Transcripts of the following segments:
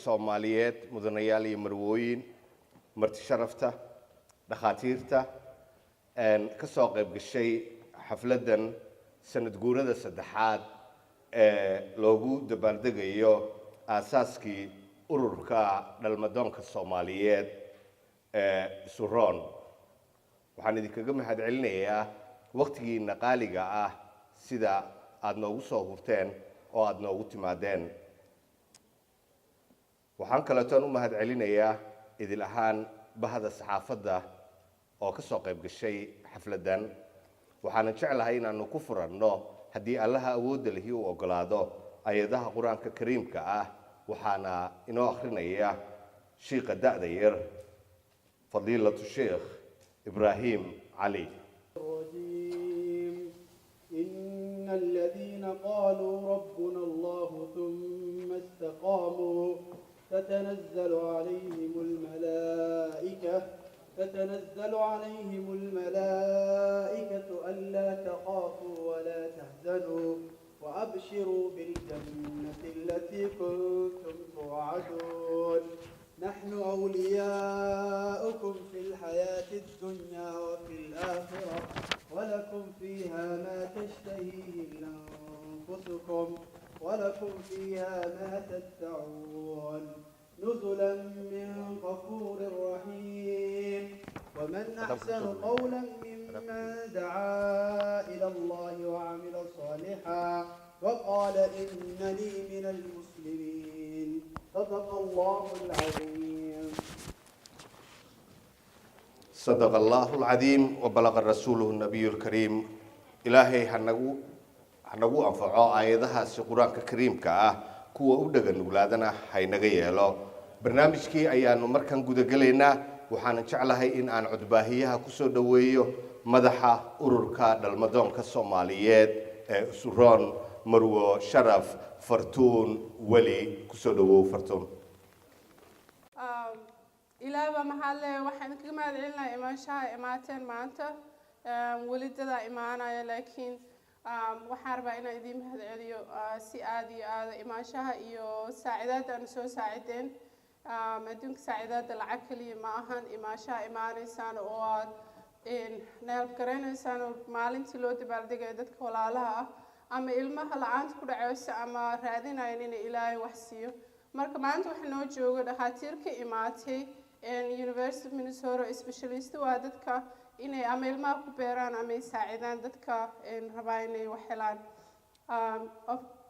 Soomaaliyeed mudanayaal iyo marwooyin marti sharafta dhakhaatiirta ka soo qayb gashay xafladan sanad guurada saddexaad loogu dabaaldegayo aasaaskii ururka dhalmadoonka Soomaaliyeed Isuroon. waxaan idinkaga mahadcelinayaa waqtigiina qaaliga ah sida aad noogu soo hurteen oo aad noogu timaadeen. waxaan kaleeto u mahadcelinayaa idil ahaan bahda saxaafadda oo ka soo qayb gashay xafladan. waxaan jeclahay inaanu ku furanno haddii Allaha awoodda leh uu ogolaado ayadaha Quraanka Kariimka ah. waxaana inoo akhrinaya sheekha da'da yar fadiilatu sheekh إبراهيم علي. إن الذين قالوا ربنا الله ثم استقاموا تتنزل عليهم الملائكة ألا تخافوا ولا تحزنوا وأبشروا بالجنة التي كنتم توعدون نحن أولياؤكم في الحياة الدنيا وفي الآخرة ولكم فيها ما تشتهيه أنفسكم ولكم فيها ما تدعون نزلا من غفور رحيم ومن أحسن قولا ممن دعا إلى الله وعمل صالحا وقال إنني من المسلمين صدق الله العظيم. صدق الله العظيم وبلغ رسوله النبي الكريم. إلهي hanagu anfaco aayadahaasi Quraanka Kariimka ah kuwa u dhagan uglaadana haynaga yeelo. barnaamijkii ayaanu markan guda galeynaa. waxaan jeclahay in aan codbaahiyaha ku soo dhaweeyo madaxa ururka dhalmadoonka Soomaaliyeed ee Isuroon marwo sharaf Fartun wali ku soo dhawow Fartun. ilaaba maxalle waxaan kaga mahadcelinayaa imaanshaha imaateen maanta walidada imaanaya laakiin waxaan rabaa inaan idin mahadceliyo si aad iyo aad imaanshaha iyo saacidaad aan soo saacideen adduunka saacidaada lacag kaliya ma ahan imaanshaha imaanaysaan oo aad neelb garanaysaan oo maalintii loo dabaaldegayo dadka walaalaha ah ama ilmaha la'aanta ku dhacaysa ama raadinayaan inay ilaahay wax siiyo. marka maanta waxa noo jooga dhakhaatiir ka imaatay University of Minnesota specialist waa dadka inay ama ilmaha ku beeraan ama ay saacidaan dadka rabaa inay wax helaan.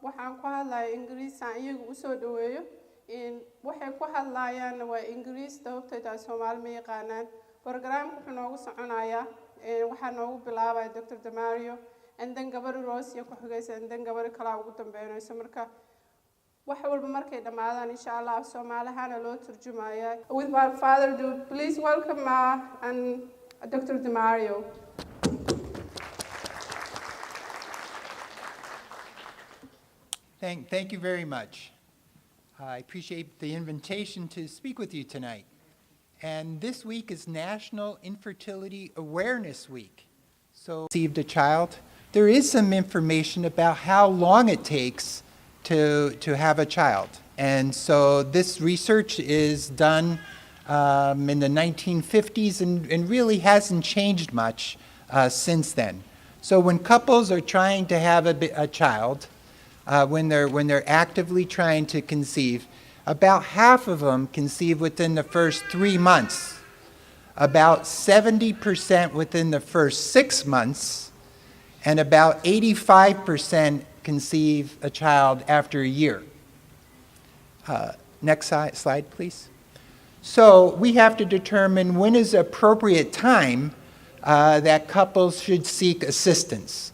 waxaan ku hadlayaa Ingiriis aan iyagu u soo dhaweeyo waxay ku hadlayaan waa Ingiriis sababtoo Soomaali ma yaqaanaan. barnaamijku wuxuu noogu soconayaa waxaa noogu bilaabaya Dr. Damario and then gabadha Rosie ku xigaysa and then gabadha kale ugu dambeynayso. marka wax walba markay dhamaadaan insha Allah Soomaalihana loo turjumayaa. Without further ado, please welcome and Dr. Damario. Thank you very much. I appreciate the invitation to speak with you tonight. And this week is National Infertility Awareness Week. So, received a child, there is some information about how long it takes to have a child. And so this research is done in the 1950s and really hasn't changed much since then. So when couples are trying to have a child, when they're actively trying to conceive, about half of them conceive within the first 3 months, about 70% within the first 6 months, and about 85% conceive a child after a year. Next slide, please. So we have to determine when is the appropriate time that couples should seek assistance.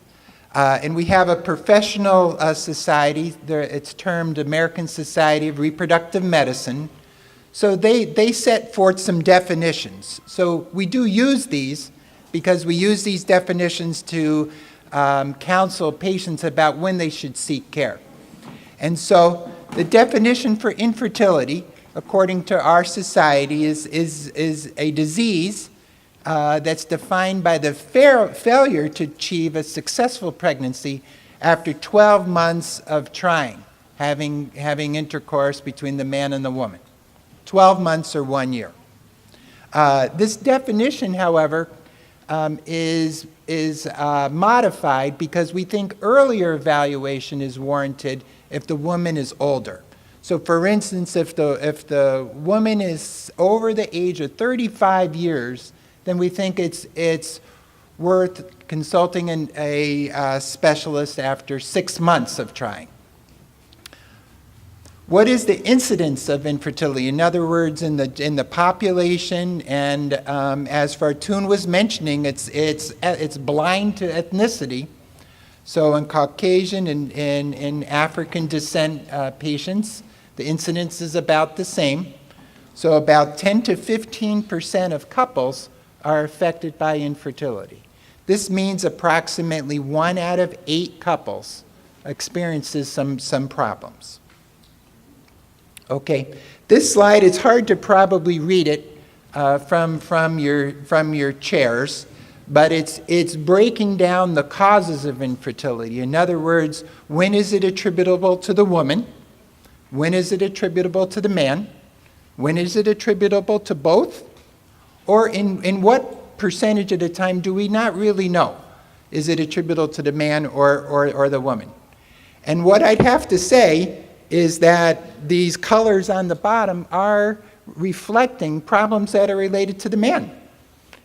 And we have a professional society, it's termed American Society of Reproductive Medicine. So they set forth some definitions. So we do use these because we use these definitions to counsel patients about when they should seek care. And so the definition for infertility, according to our society, is a disease that's defined by the failure to achieve a successful pregnancy after 12 months of trying. having intercourse between the man and the woman. 12 months or 1 year. This definition, however, is modified because we think earlier evaluation is warranted if the woman is older. So for instance, if the woman is over the age of 35 years, then we think it's worth consulting a specialist after 6 months of trying. What is the incidence of infertility? In other words, in the population, and as Fartun was mentioning, it's blind to ethnicity. So in Caucasian and in African descent patients, the incidence is about the same. So about 10 to 15% of couples are affected by infertility. This means approximately 1 out of 8 couples experiences some problems. Okay, this slide, it's hard to probably read it from your chairs, but it's breaking down the causes of infertility. In other words, when is it attributable to the woman? When is it attributable to the man? When is it attributable to both? Or in what percentage of the time do we not really know? Is it attributable to the man or the woman? And what I'd have to say is that these colors on the bottom are reflecting problems that are related to the man.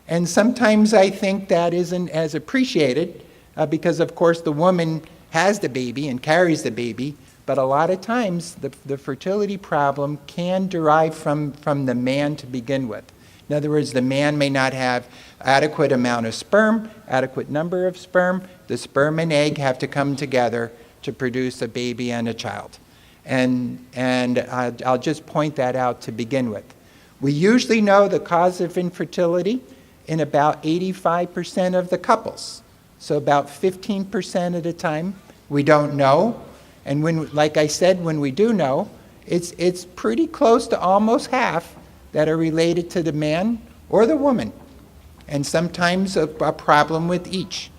And sometimes I think that isn't as appreciated because, of course, the woman has the baby and carries the baby, but a lot of times the fertility problem can derive from the man to begin with. In other words, the man may not have adequate amount of sperm, adequate number of sperm. The sperm and egg have to come together to produce a baby and a child. And I'll just point that out to begin with. We usually know the cause of infertility in about 85% of the couples. So about 15% of the time we don't know. And when, like I said, when we do know, it's pretty close to almost half that are related to the man or the woman, and sometimes a problem with each.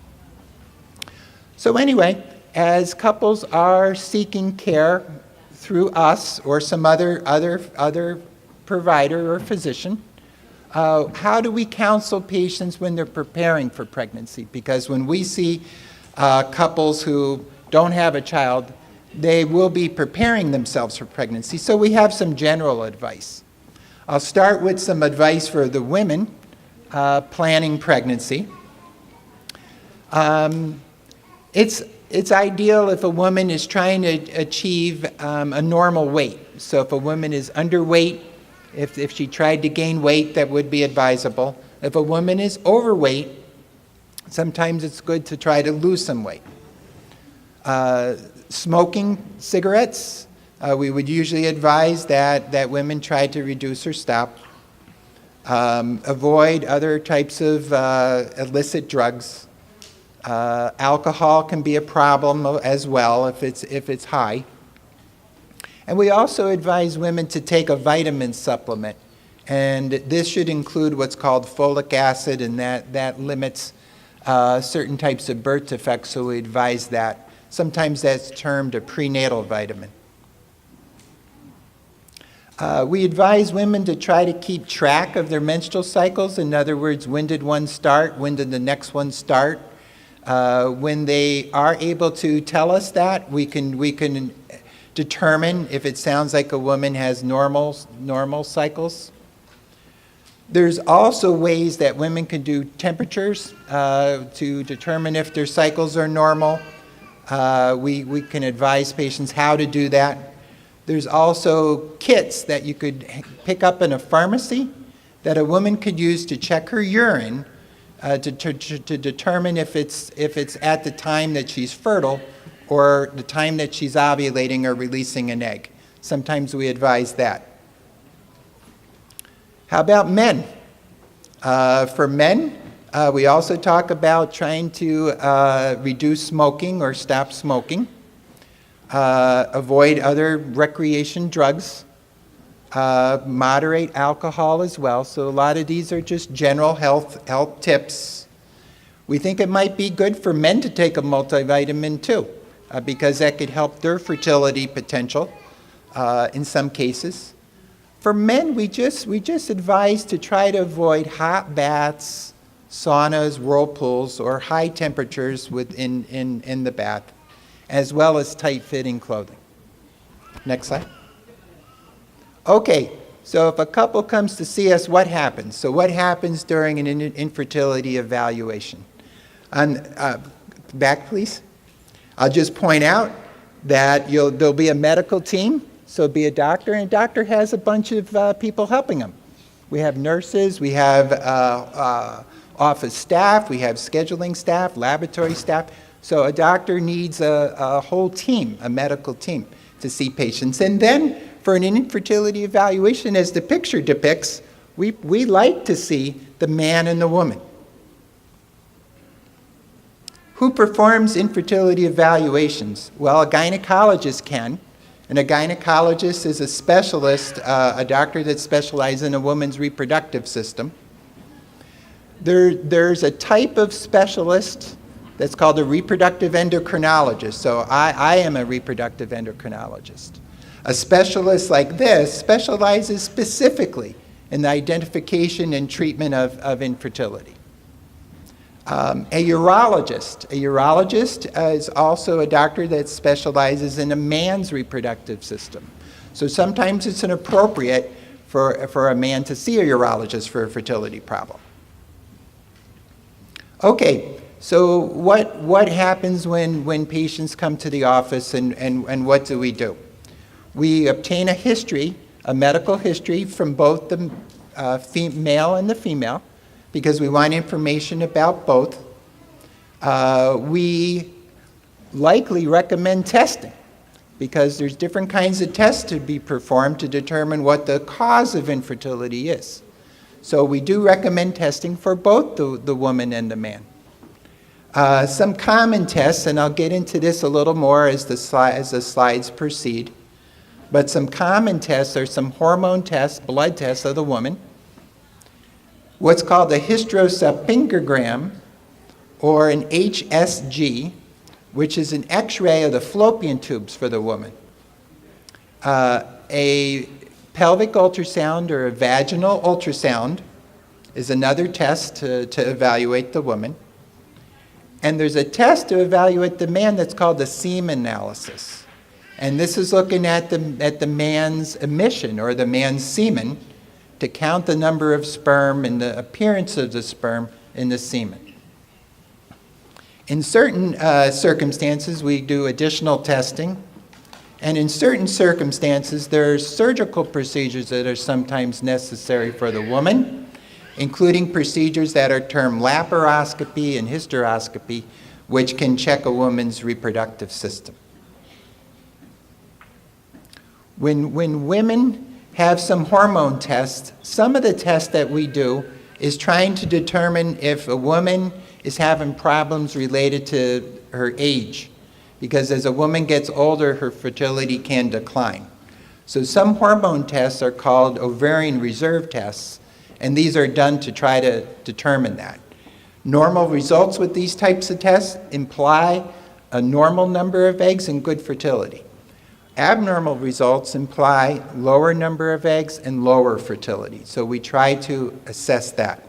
So anyway, as couples are seeking care through us or some other provider or physician, how do we counsel patients when they're preparing for pregnancy? Because when we see couples who don't have a child, they will be preparing themselves for pregnancy. So we have some general advice. I'll start with some advice for the women planning pregnancy. It's ideal if a woman is trying to achieve a normal weight. So if a woman is underweight, if she tried to gain weight, that would be advisable. If a woman is overweight, sometimes it's good to try to lose some weight. Smoking cigarettes, we would usually advise that women try to reduce or stop. Avoid other types of illicit drugs. Alcohol can be a problem as well if it's high. And we also advise women to take a vitamin supplement. And this should include what's called folic acid, and that limits certain types of birth defects, so we advise that. Sometimes that's termed a prenatal vitamin. We advise women to try to keep track of their menstrual cycles. In other words, when did one start? When did the next one start? When they are able to tell us that, we can determine if it sounds like a woman has normal cycles. There's also ways that women can do temperatures to determine if their cycles are normal. We can advise patients how to do that. There's also kits that you could pick up in a pharmacy that a woman could use to check her urine to determine if it's at the time that she's fertile or the time that she's ovulating or releasing an egg. Sometimes we advise that. How about men? For men, we also talk about trying to reduce smoking or stop smoking, avoid other recreation drugs, moderate alcohol as well. So a lot of these are just general health tips. We think it might be good for men to take a multivitamin too. because that could help their fertility potential in some cases. For men, we just advise to try to avoid hot baths, saunas, whirlpools, or high temperatures in the bath, as well as tight-fitting clothing. Next slide. Okay, so if a couple comes to see us, what happens? So what happens during an infertility evaluation? Back, please. I'll just point out that there'll be a medical team, so it'll be a doctor, and a doctor has a bunch of people helping them. We have nurses, we have office staff, we have scheduling staff, laboratory staff. So a doctor needs a whole team, a medical team, to see patients. And then for an infertility evaluation, as the picture depicts, we like to see the man and the woman. Who performs infertility evaluations? Well, a gynecologist can. And a gynecologist is a specialist, a doctor that specializes in a woman's reproductive system. There's a type of specialist that's called a reproductive endocrinologist. So I am a reproductive endocrinologist. A specialist like this specializes specifically in the identification and treatment of infertility. A urologist is also a doctor that specializes in a man's reproductive system. So sometimes it's inappropriate for a man to see a urologist for a fertility problem. Okay, so what happens when patients come to the office and what do? We obtain a history, a medical history from both the male and the female, because we want information about both. We likely recommend testing, because there's different kinds of tests to be performed to determine what the cause of infertility is. So we do recommend testing for both the woman and the man. Some common tests, and I'll get into this a little more as the slides proceed, but some common tests are some hormone tests, blood tests of the woman, what's called a hysterosalpingogram, or an HSG, which is an X-ray of the fallopian tubes for the woman. A pelvic ultrasound or a vaginal ultrasound is another test to evaluate the woman. And there's a test to evaluate the man that's called the semen analysis. And this is looking at the man's emission, or the man's semen, to count the number of sperm and the appearance of the sperm in the semen. In certain circumstances, we do additional testing. And in certain circumstances, there are surgical procedures that are sometimes necessary for the woman, including procedures that are termed laparoscopy and hysteroscopy, which can check a woman's reproductive system. When women have some hormone tests, some of the tests that we do is trying to determine if a woman is having problems related to her age, because as a woman gets older, her fertility can decline. So some hormone tests are called ovarian reserve tests, and these are done to try to determine that. Normal results with these types of tests imply a normal number of eggs and good fertility. Abnormal results imply lower number of eggs and lower fertility. So we try to assess that.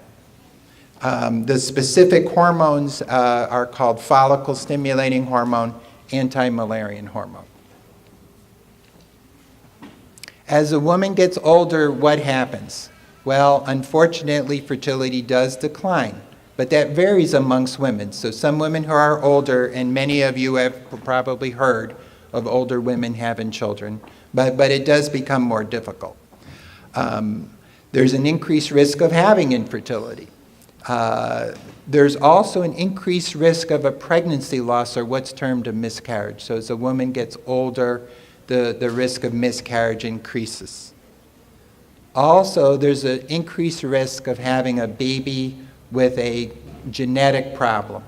The specific hormones are called follicle-stimulating hormone, anti-Müllerian hormone. As a woman gets older, what happens? Well, unfortunately, fertility does decline, but that varies amongst women. So some women who are older, and many of you have probably heard of older women having children, but it does become more difficult. There's an increased risk of having infertility. There's also an increased risk of a pregnancy loss, or what's termed a miscarriage. So as a woman gets older, the risk of miscarriage increases. Also, there's an increased risk of having a baby with a genetic problem.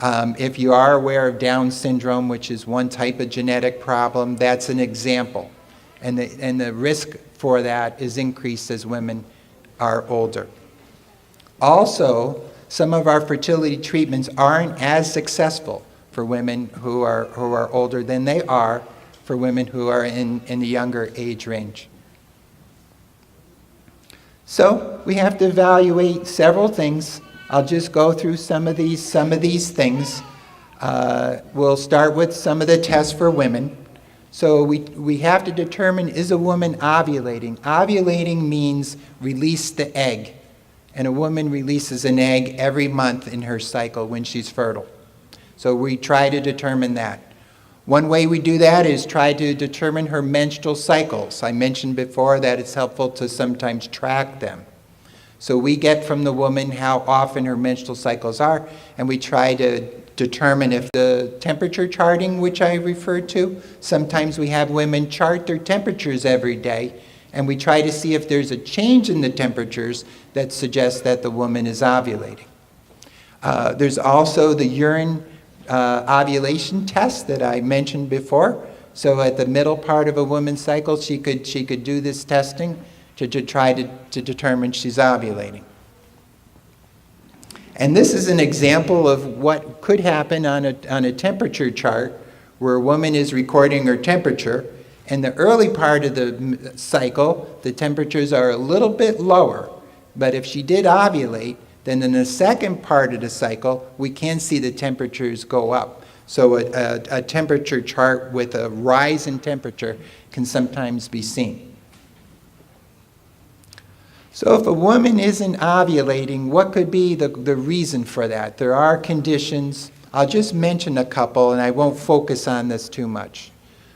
If you are aware of Down syndrome, which is one type of genetic problem, that's an example. And the risk for that is increased as women are older. Also, some of our fertility treatments aren't as successful for women who are older than they are for women who are in the younger age range. So we have to evaluate several things. I'll just go through some of these things. We'll start with some of the tests for women. So we have to determine, is a woman ovulating? Ovulating means release the egg. And a woman releases an egg every month in her cycle when she's fertile. So we try to determine that. One way we do that is try to determine her menstrual cycles. I mentioned before that it's helpful to sometimes track them. So we get from the woman how often her menstrual cycles are, and we try to determine if the temperature charting, which I referred to, sometimes we have women chart their temperatures every day, and we try to see if there's a change in the temperatures that suggests that the woman is ovulating. There's also the urine ovulation test that I mentioned before. So at the middle part of a woman's cycle, she could do this testing to try to determine she's ovulating. And this is an example of what could happen on a temperature chart where a woman is recording her temperature. In the early part of the cycle, the temperatures are a little bit lower. But if she did ovulate, then in the second part of the cycle, we can see the temperatures go up. So a temperature chart with a rise in temperature can sometimes be seen. So if a woman isn't ovulating, what could be the reason for that? There are conditions. I'll just mention a couple, and I won't focus on this too much.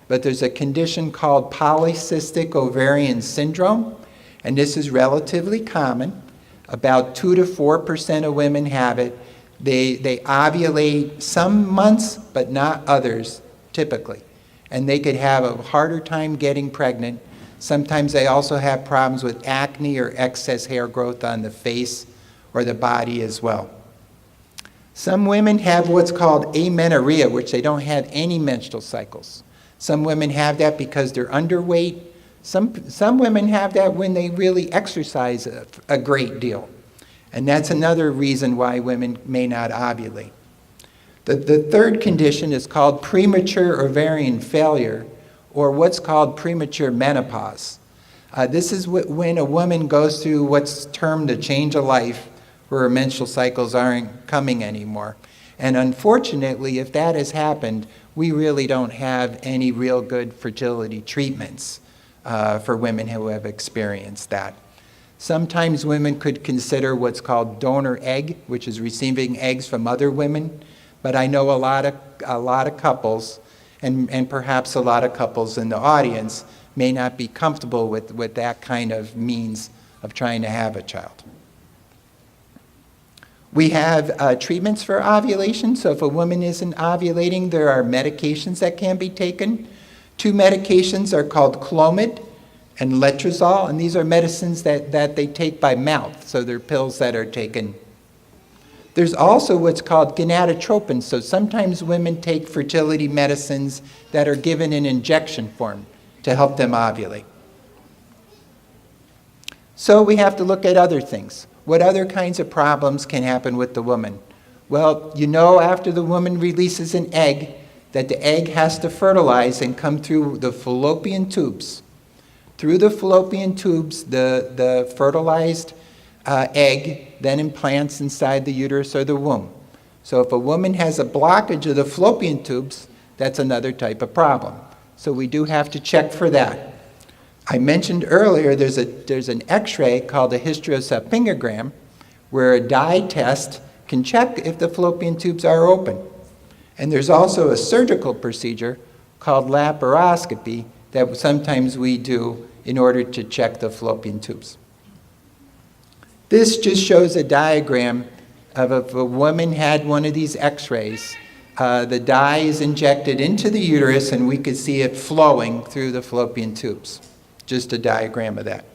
But there's a condition called polycystic ovarian syndrome, and this is relatively common. About 2 to 4% of women have it. They ovulate some months, but not others, typically. And they could have a harder time getting pregnant. Sometimes they also have problems with acne or excess hair growth on the face or the body as well. Some women have what's called amenorrhea, which they don't have any menstrual cycles. Some women have that because they're underweight. Some women have that when they really exercise a great deal. And that's another reason why women may not ovulate. The third condition is called premature ovarian failure, or what's called premature menopause. This is when a woman goes through what's termed a change of life, where her menstrual cycles aren't coming anymore. And unfortunately, if that has happened, we really don't have any real good fertility treatments for women who have experienced that. Sometimes women could consider what's called donor egg, which is receiving eggs from other women. But I know a lot of couples, and perhaps a lot of couples in the audience, may not be comfortable with that kind of means of trying to have a child. We have treatments for ovulation. So if a woman isn't ovulating, there are medications that can be taken. 2 medications are called Clomid and Letrozole, and these are medicines that they take by mouth, so they're pills that are taken. There's also what's called gonadotropin, so sometimes women take fertility medicines that are given in injection form to help them ovulate. So we have to look at other things. What other kinds of problems can happen with the woman? Well, you know, after the woman releases an egg, that the egg has to fertilize and come through the fallopian tubes. Through the fallopian tubes, the fertilized egg then implants inside the uterus or the womb. So if a woman has a blockage of the fallopian tubes, that's another type of problem. So we do have to check for that. I mentioned earlier there's an X-ray called a hysterosalpingogram where a dye test can check if the fallopian tubes are open. And there's also a surgical procedure called laparoscopy that sometimes we do in order to check the fallopian tubes. This just shows a diagram of if a woman had one of these X-rays. The dye is injected into the uterus and we could see it flowing through the fallopian tubes. Just a diagram of that.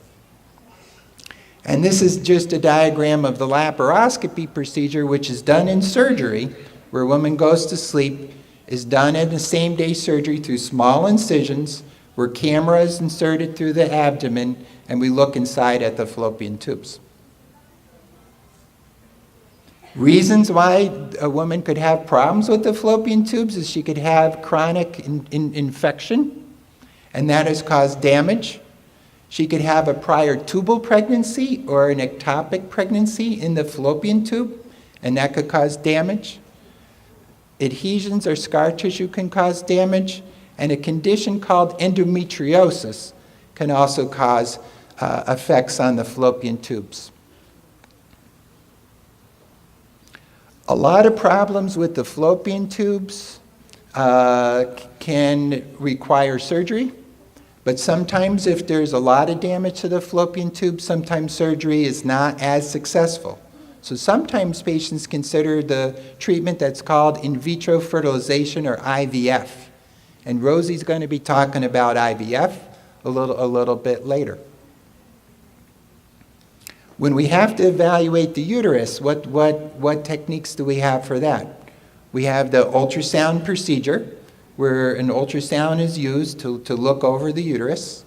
And this is just a diagram of the laparoscopy procedure, which is done in surgery, where a woman goes to sleep, is done in a same-day surgery through small incisions, where camera is inserted through the abdomen, and we look inside at the fallopian tubes. Reasons why a woman could have problems with the fallopian tubes is she could have chronic infection, and that has caused damage. She could have a prior tubal pregnancy or an ectopic pregnancy in the fallopian tube, and that could cause damage. Adhesions or scar tissue can cause damage, and a condition called endometriosis can also cause effects on the fallopian tubes. A lot of problems with the fallopian tubes can require surgery, but sometimes if there's a lot of damage to the fallopian tube, sometimes surgery is not as successful. So sometimes patients consider the treatment that's called in vitro fertilization or IVF. And Rosie's going to be talking about IVF a little bit later. When we have to evaluate the uterus, what techniques do we have for that? We have the ultrasound procedure, where an ultrasound is used to look over the uterus.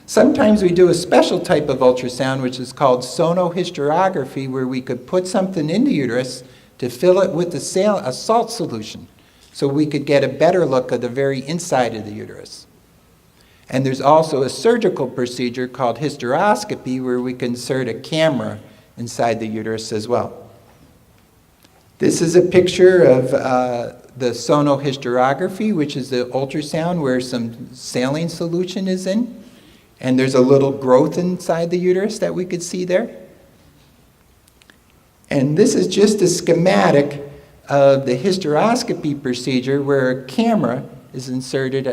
Sometimes we do a special type of ultrasound, which is called sonohysterography, where we could put something in the uterus to fill it with a salt solution, so we could get a better look of the very inside of the uterus. And there's also a surgical procedure called hysteroscopy, where we can insert a camera inside the uterus as well. This is a picture of the sonohysterography, which is the ultrasound where some saline solution is in. And there's a little growth inside the uterus that we could see there. And this is just a schematic of the hysteroscopy procedure where a camera is inserted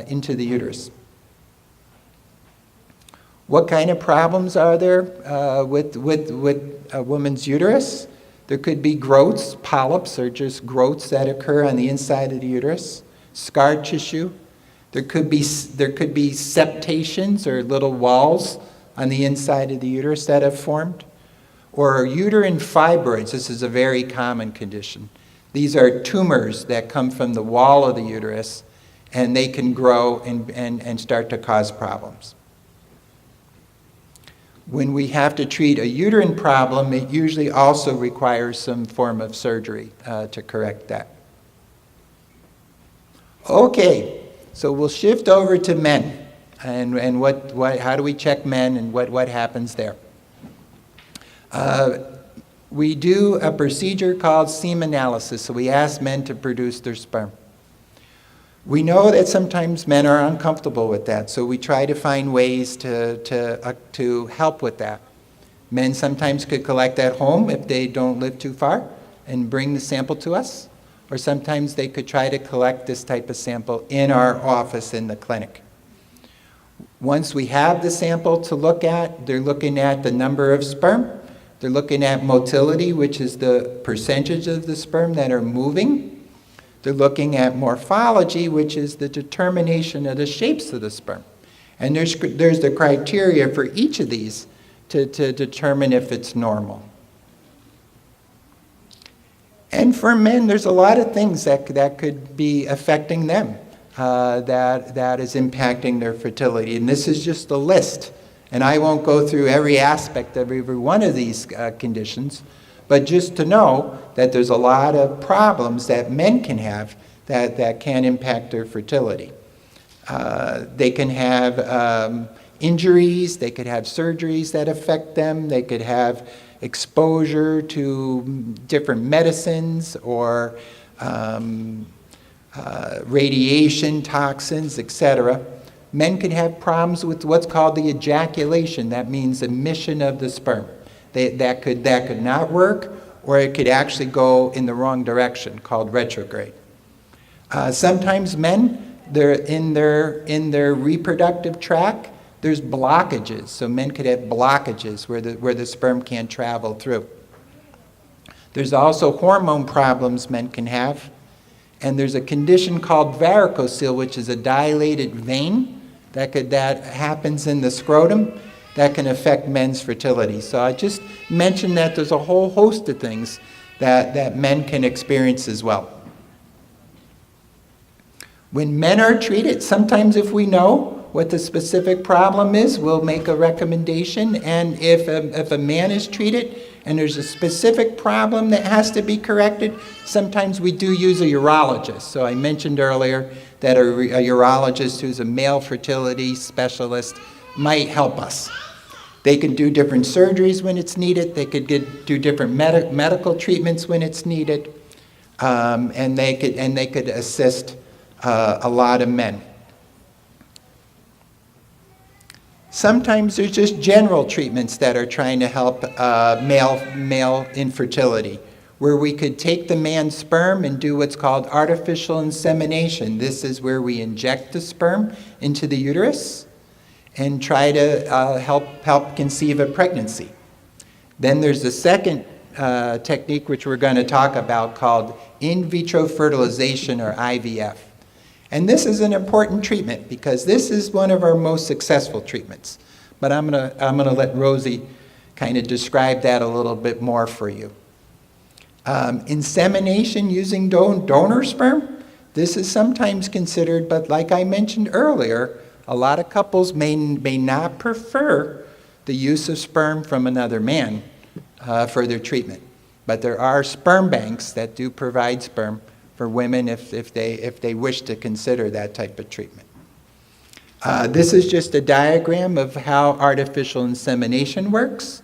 into the uterus. What kind of problems are there with a woman's uterus? There could be growths, polyps, or just growths that occur on the inside of the uterus, scar tissue. There could be septations or little walls on the inside of the uterus that have formed. Or uterine fibroids. This is a very common condition. These are tumors that come from the wall of the uterus, and they can grow and start to cause problems. When we have to treat a uterine problem, it usually also requires some form of surgery to correct that. Okay, so we'll shift over to men, and how do we check men, and what happens there. We do a procedure called semen analysis, so we ask men to produce their sperm. We know that sometimes men are uncomfortable with that, so we try to find ways to help with that. Men sometimes could collect at home if they don't live too far and bring the sample to us, or sometimes they could try to collect this type of sample in our office in the clinic. Once we have the sample to look at, they're looking at the number of sperm. They're looking at motility, which is the percentage of the sperm that are moving. They're looking at morphology, which is the determination of the shapes of the sperm. And there's the criteria for each of these to determine if it's normal. And for men, there's a lot of things that could be affecting them that is impacting their fertility. And this is just a list. And I won't go through every aspect of every one of these conditions, but just to know that there's a lot of problems that men can have that can impact their fertility. They can have injuries, they could have surgeries that affect them, they could have exposure to different medicines or radiation, toxins, etc. Men can have problems with what's called the ejaculation. That means emission of the sperm. That could not work, or it could actually go in the wrong direction, called retrograde. Sometimes men, in their reproductive tract, there's blockages. So men could have blockages where the sperm can't travel through. There's also hormone problems men can have. And there's a condition called varicocele, which is a dilated vein that happens in the scrotum that can affect men's fertility. So I just mentioned that there's a whole host of things that men can experience as well. When men are treated, sometimes if we know, what the specific problem is, we'll make a recommendation. And if a man is treated and there's a specific problem that has to be corrected, sometimes we do use a urologist. So I mentioned earlier that a urologist who's a male fertility specialist might help us. They can do different surgeries when it's needed. They could do different medical treatments when it's needed, and they could assist a lot of men. Sometimes there's just general treatments that are trying to help male infertility, where we could take the man's sperm and do what's called artificial insemination. This is where we inject the sperm into the uterus and try to help conceive a pregnancy. Then there's the second technique which we're going to talk about called in vitro fertilization, or IVF. And this is an important treatment because this is one of our most successful treatments. But I'm gonna let Rosie kind of describe that a little bit more for you. Insemination using donor sperm, this is sometimes considered, but like I mentioned earlier, a lot of couples may not prefer the use of sperm from another man for their treatment. But there are sperm banks that do provide sperm for women if they wish to consider that type of treatment. This is just a diagram of how artificial insemination works,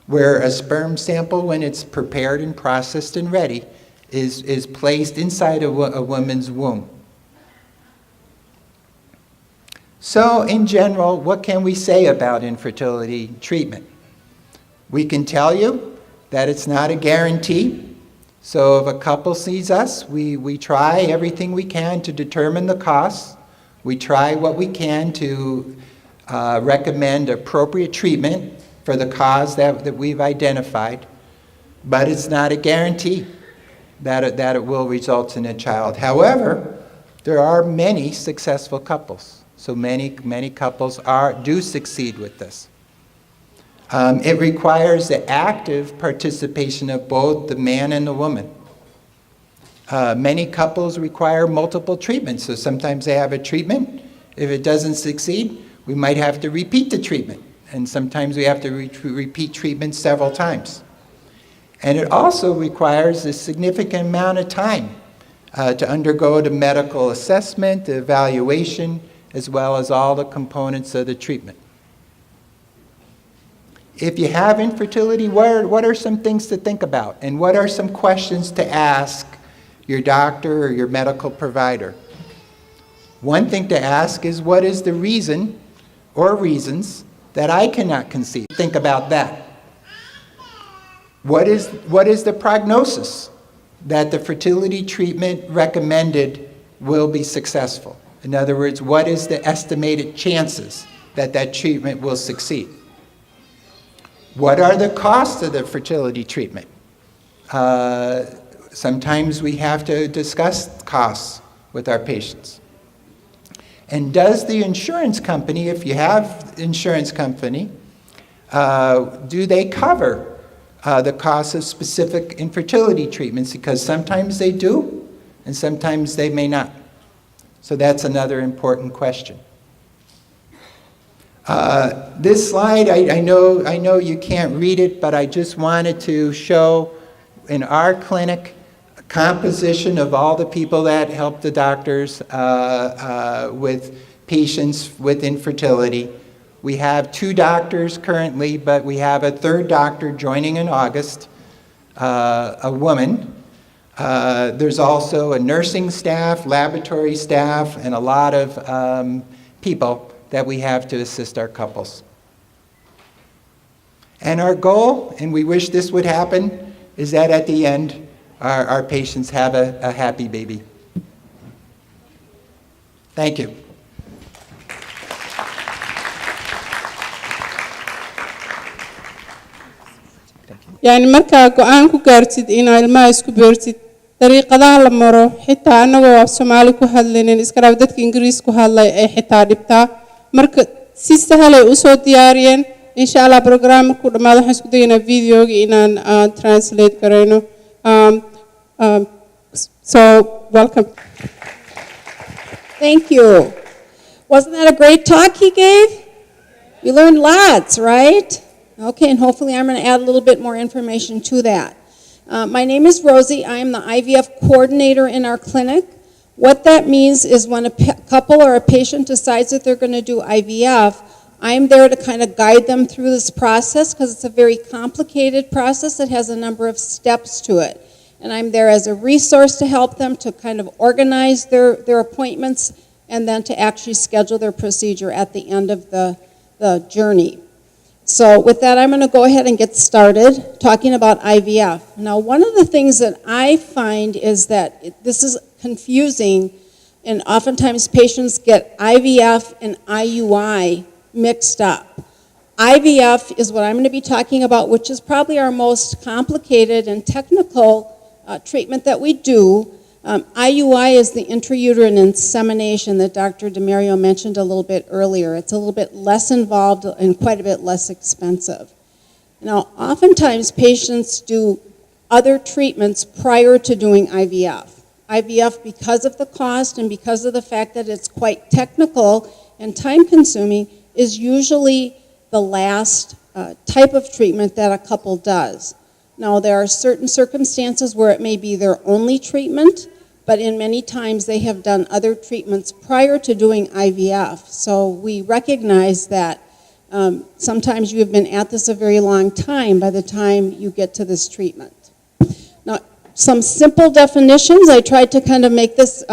where a sperm sample, when it's prepared and processed and ready, is placed inside a woman's womb. So in general, what can we say about infertility treatment? We can tell you that it's not a guarantee. So if a couple sees us, we try everything we can to determine the costs. We try what we can to recommend appropriate treatment for the cause that we've identified. But it's not a guarantee that it will result in a child. However, there are many successful couples. So many couples do succeed with this. It requires the active participation of both the man and the woman. Many couples require multiple treatments, so sometimes they have a treatment. If it doesn't succeed, we might have to repeat the treatment, and sometimes we have to repeat treatment several times. And it also requires a significant amount of time to undergo the medical assessment, the evaluation, as well as all the components of the treatment. If you have infertility, what are some things to think about? And what are some questions to ask your doctor or your medical provider? One thing to ask is, what is the reason or reasons that I cannot conceive? Think about that. What is the prognosis that the fertility treatment recommended will be successful? In other words, what is the estimated chances that that treatment will succeed? What are the costs of the fertility treatment? Sometimes we have to discuss costs with our patients. And does the insurance company, if you have insurance company, do they cover the costs of specific infertility treatments? Because sometimes they do, and sometimes they may not. So that's another important question. This slide, I know you can't read it, but I just wanted to show in our clinic a composition of all the people that help the doctors with patients with infertility. We have 2 doctors currently, but we have a 3rd doctor joining in August, a woman. There's also a nursing staff, laboratory staff, and a lot of people that we have to assist our couples. And our goal, and we wish this would happen, is that at the end, our patients have a happy baby. Thank you. يعني markaa go'aan ku gaartid inaad ilmaha isku beertid dariiqadaha la maro xitaa anagoo af Soomaali ku hadlaynin iska dhaaf dadka Ingiriis ku hadlay ay xitaa dhibtaa marka si sahal ay u soo diyaariyeen insha Allah barnaamijku dhamaad waxaan isku daynaa videoga inaan translate gareyno so welcome. Thank you. Wasn't that a great talk he gave? We learned lots, right? Okay, and hopefully I'm going to add a little bit more information to that. My name is Rosie. I am the IVF coordinator in our clinic. What that means is when a couple or a patient decides that they're going to do IVF, I'm there to kind of guide them through this process because it's a very complicated process that has a number of steps to it. And I'm there as a resource to help them to kind of organize their appointments and then to actually schedule their procedure at the end of the journey. So with that, I'm going to go ahead and get started talking about IVF. Now, one of the things that I find is that this is confusing, and oftentimes patients get IVF and IUI mixed up. IVF is what I'm going to be talking about, which is probably our most complicated and technical treatment that we do. IUI is the intrauterine insemination that Dr. DeMario mentioned a little bit earlier. It's a little bit less involved and quite a bit less expensive. Now, oftentimes patients do other treatments prior to doing IVF. IVF, because of the cost and because of the fact that it's quite technical and time-consuming, is usually the last type of treatment that a couple does. Now, there are certain circumstances where it may be their only treatment, but in many times they have done other treatments prior to doing IVF. So we recognize that sometimes you have been at this a very long time by the time you get to this treatment. Now, some simple definitions. I tried to kind of make this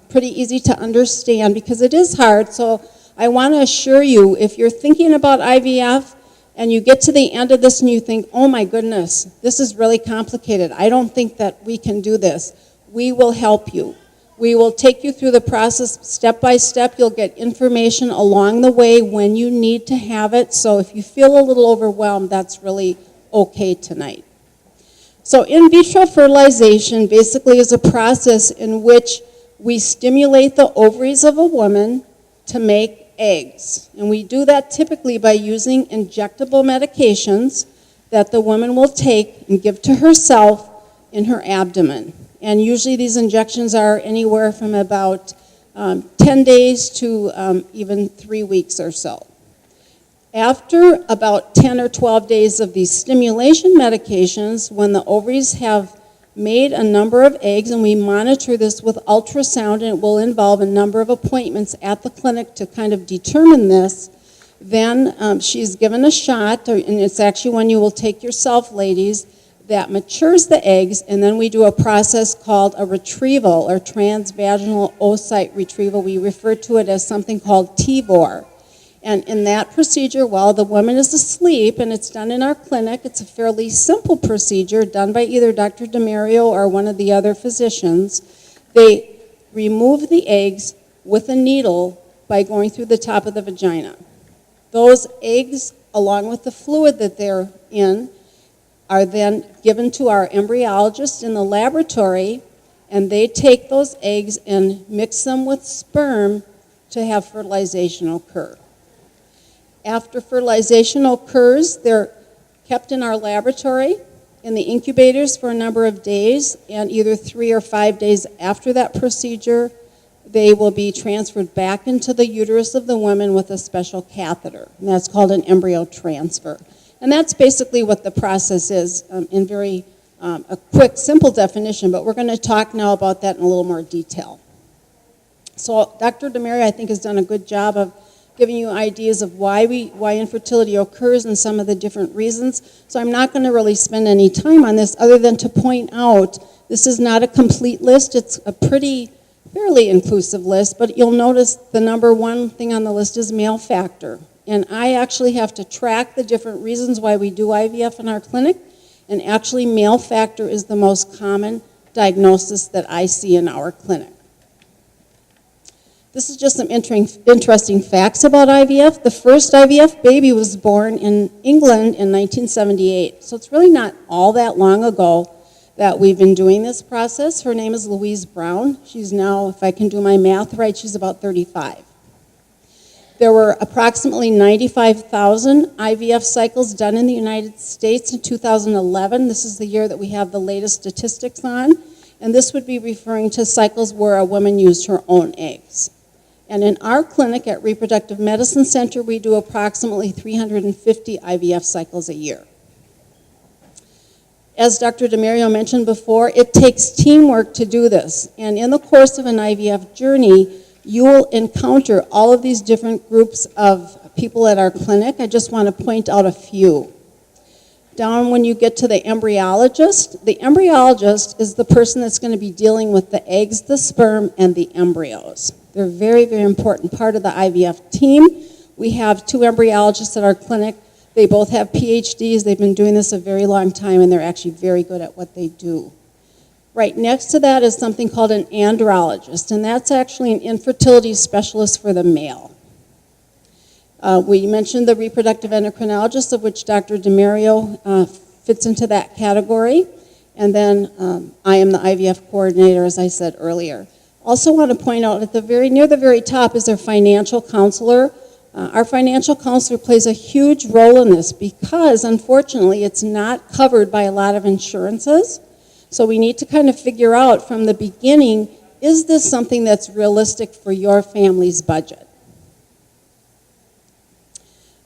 pretty easy to understand because it is hard. So I want to assure you, if you're thinking about IVF and you get to the end of this and you think, oh my goodness, this is really complicated, I don't think that we can do this, we will help you. We will take you through the process step by step. You'll get information along the way when you need to have it. So if you feel a little overwhelmed, that's really okay tonight. So in vitro fertilization basically is a process in which we stimulate the ovaries of a woman to make eggs. And we do that typically by using injectable medications that the woman will take and give to herself in her abdomen. And usually these injections are anywhere from about 10 days to even 3 weeks or so. After about 10 or 12 days of these stimulation medications, when the ovaries have made a number of eggs, and we monitor this with ultrasound, and it will involve a number of appointments at the clinic to kind of determine this, then she's given a shot, and it's actually one you will take yourself, ladies, that matures the eggs, and then we do a process called a retrieval, or transvaginal oocyte retrieval. We refer to it as something called TVOR. And in that procedure, while the woman is asleep, and it's done in our clinic, it's a fairly simple procedure done by either Dr. DeMario or one of the other physicians. They remove the eggs with a needle by going through the top of the vagina. Those eggs, along with the fluid that they're in, are then given to our embryologist in the laboratory, and they take those eggs and mix them with sperm to have fertilization occur. After fertilization occurs, they're kept in our laboratory in the incubators for a number of days, and either 3 or 5 days after that procedure, they will be transferred back into the uterus of the woman with a special catheter, and that's called an embryo transfer. And that's basically what the process is in very a quick, simple definition, but we're going to talk now about that in a little more detail. So Dr. DeMario, I think, has done a good job of giving you ideas of why infertility occurs and some of the different reasons. So I'm not going to really spend any time on this other than to point out this is not a complete list. It's a fairly inclusive list, but you'll notice the number one thing on the list is male factor. And I actually have to track the different reasons why we do IVF in our clinic, and actually male factor is the most common diagnosis that I see in our clinic. This is just some interesting facts about IVF. The first IVF baby was born in England in 1978. So it's really not all that long ago that we've been doing this process. Her name is Louise Brown. She's now, if I can do my math right, she's about 35. There were approximately 95,000 IVF cycles done in the United States in 2011. This is the year that we have the latest statistics on. And this would be referring to cycles where a woman used her own eggs. And in our clinic at Reproductive Medicine Center, we do approximately 350 IVF cycles a year. As Dr. DeMario mentioned before, it takes teamwork to do this. And in the course of an IVF journey, you will encounter all of these different groups of people at our clinic. I just want to point out a few. Down when you get to the embryologist is the person that's going to be dealing with the eggs, the sperm, and the embryos. They're a very, very important part of the IVF team. We have 2 embryologists at our clinic. They both have PhDs. They've been doing this a very long time, and they're actually very good at what they do. Right next to that is something called an andrologist, and that's actually an infertility specialist for the male. We mentioned the reproductive endocrinologist, of which Dr. DeMario fits into that category. And then I am the IVF coordinator, as I said earlier. Also want to point out at near the very top is our financial counselor. Our financial counselor plays a huge role in this because, unfortunately, it's not covered by a lot of insurances. So we need to kind of figure out from the beginning, is this something that's realistic for your family's budget?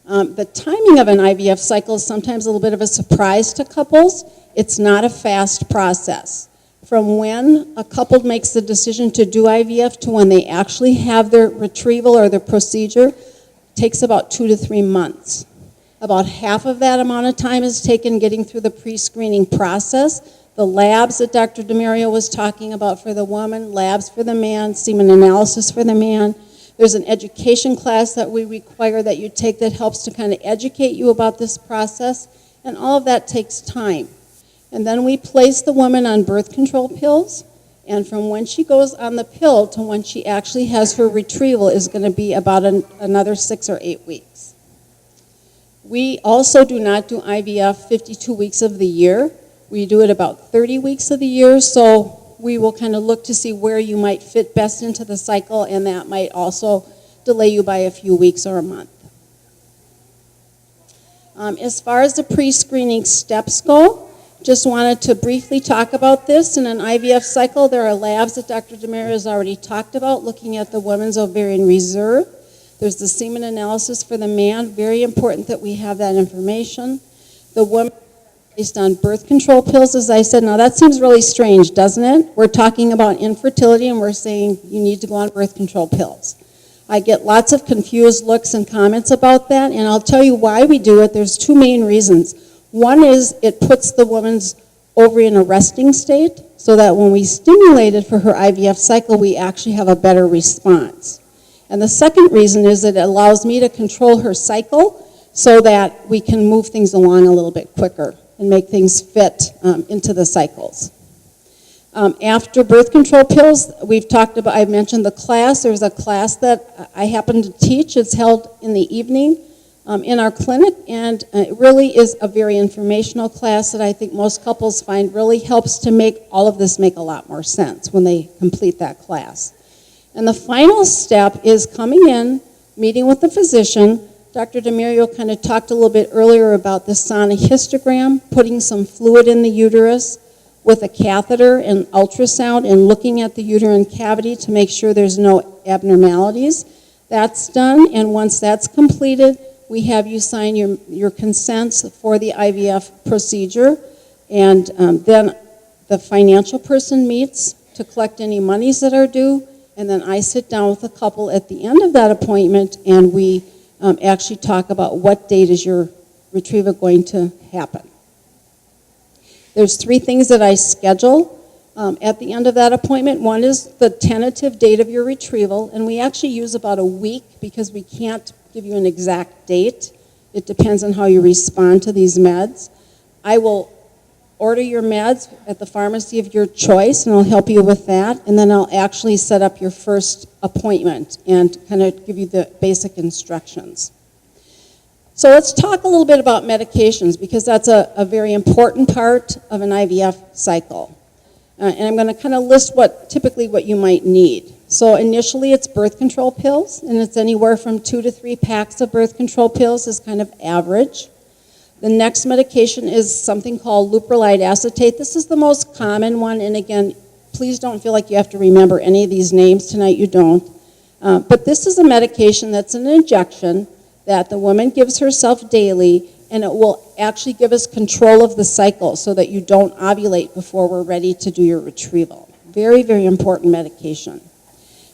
The timing of an IVF cycle is sometimes a little bit of a surprise to couples. It's not a fast process. From when a couple makes the decision to do IVF to when they actually have their retrieval or their procedure takes about 2 to 3 months. About half of that amount of time is taken getting through the pre-screening process. The labs that Dr. DeMario was talking about for the woman, labs for the man, semen analysis for the man. There's an education class that we require that you take that helps to kind of educate you about this process, and all of that takes time. And then we place the woman on birth control pills, and from when she goes on the pill to when she actually has her retrieval is going to be about another 6 or 8 weeks. We also do not do IVF 52 weeks of the year. We do it about 30 weeks of the year, so we will kind of look to see where you might fit best into the cycle, and that might also delay you by a few weeks or a month. As far as the pre-screening steps go, just wanted to briefly talk about this. In an IVF cycle, there are labs that Dr. DeMario has already talked about, looking at the woman's ovarian reserve. There's the semen analysis for the man. Very important that we have that information. The woman based on birth control pills, as I said. Now that seems really strange, doesn't it? We're talking about infertility and we're saying you need to go on birth control pills. I get lots of confused looks and comments about that, and I'll tell you why we do it. There's 2 main reasons. One is it puts the woman's ovary in a resting state so that when we stimulate it for her IVF cycle, we actually have a better response. And the second reason is that it allows me to control her cycle so that we can move things along a little bit quicker and make things fit into the cycles. After birth control pills, I mentioned the class. There's a class that I happen to teach. It's held in the evening in our clinic, and it really is a very informational class that I think most couples find really helps to make all of this make a lot more sense when they complete that class. And the final step is coming in, meeting with the physician. Dr. DeMario kind of talked a little bit earlier about the sonohystogram, putting some fluid in the uterus with a catheter and ultrasound and looking at the uterine cavity to make sure there's no abnormalities. That's done, and once that's completed, we have you sign your consents for the IVF procedure, and then the financial person meets to collect any monies that are due, and then I sit down with the couple at the end of that appointment, and we actually talk about what date is your retrieval going to happen. There's 3 things that I schedule at the end of that appointment. One is the tentative date of your retrieval, and we actually use about a week because we can't give you an exact date. It depends on how you respond to these meds. I will order your meds at the pharmacy of your choice, and I'll help you with that, and then I'll actually set up your first appointment and kind of give you the basic instructions. So let's talk a little bit about medications, because that's a very important part of an IVF cycle. And I'm going to kind of list typically what you might need. So initially it's birth control pills, and it's anywhere from 2 to 3 packs of birth control pills is kind of average. The next medication is something called leuprolide acetate. This is the most common one, and again, please don't feel like you have to remember any of these names tonight. You don't. But this is a medication that's an injection that the woman gives herself daily, and it will actually give us control of the cycle so that you don't ovulate before we're ready to do your retrieval. Very, very important medication.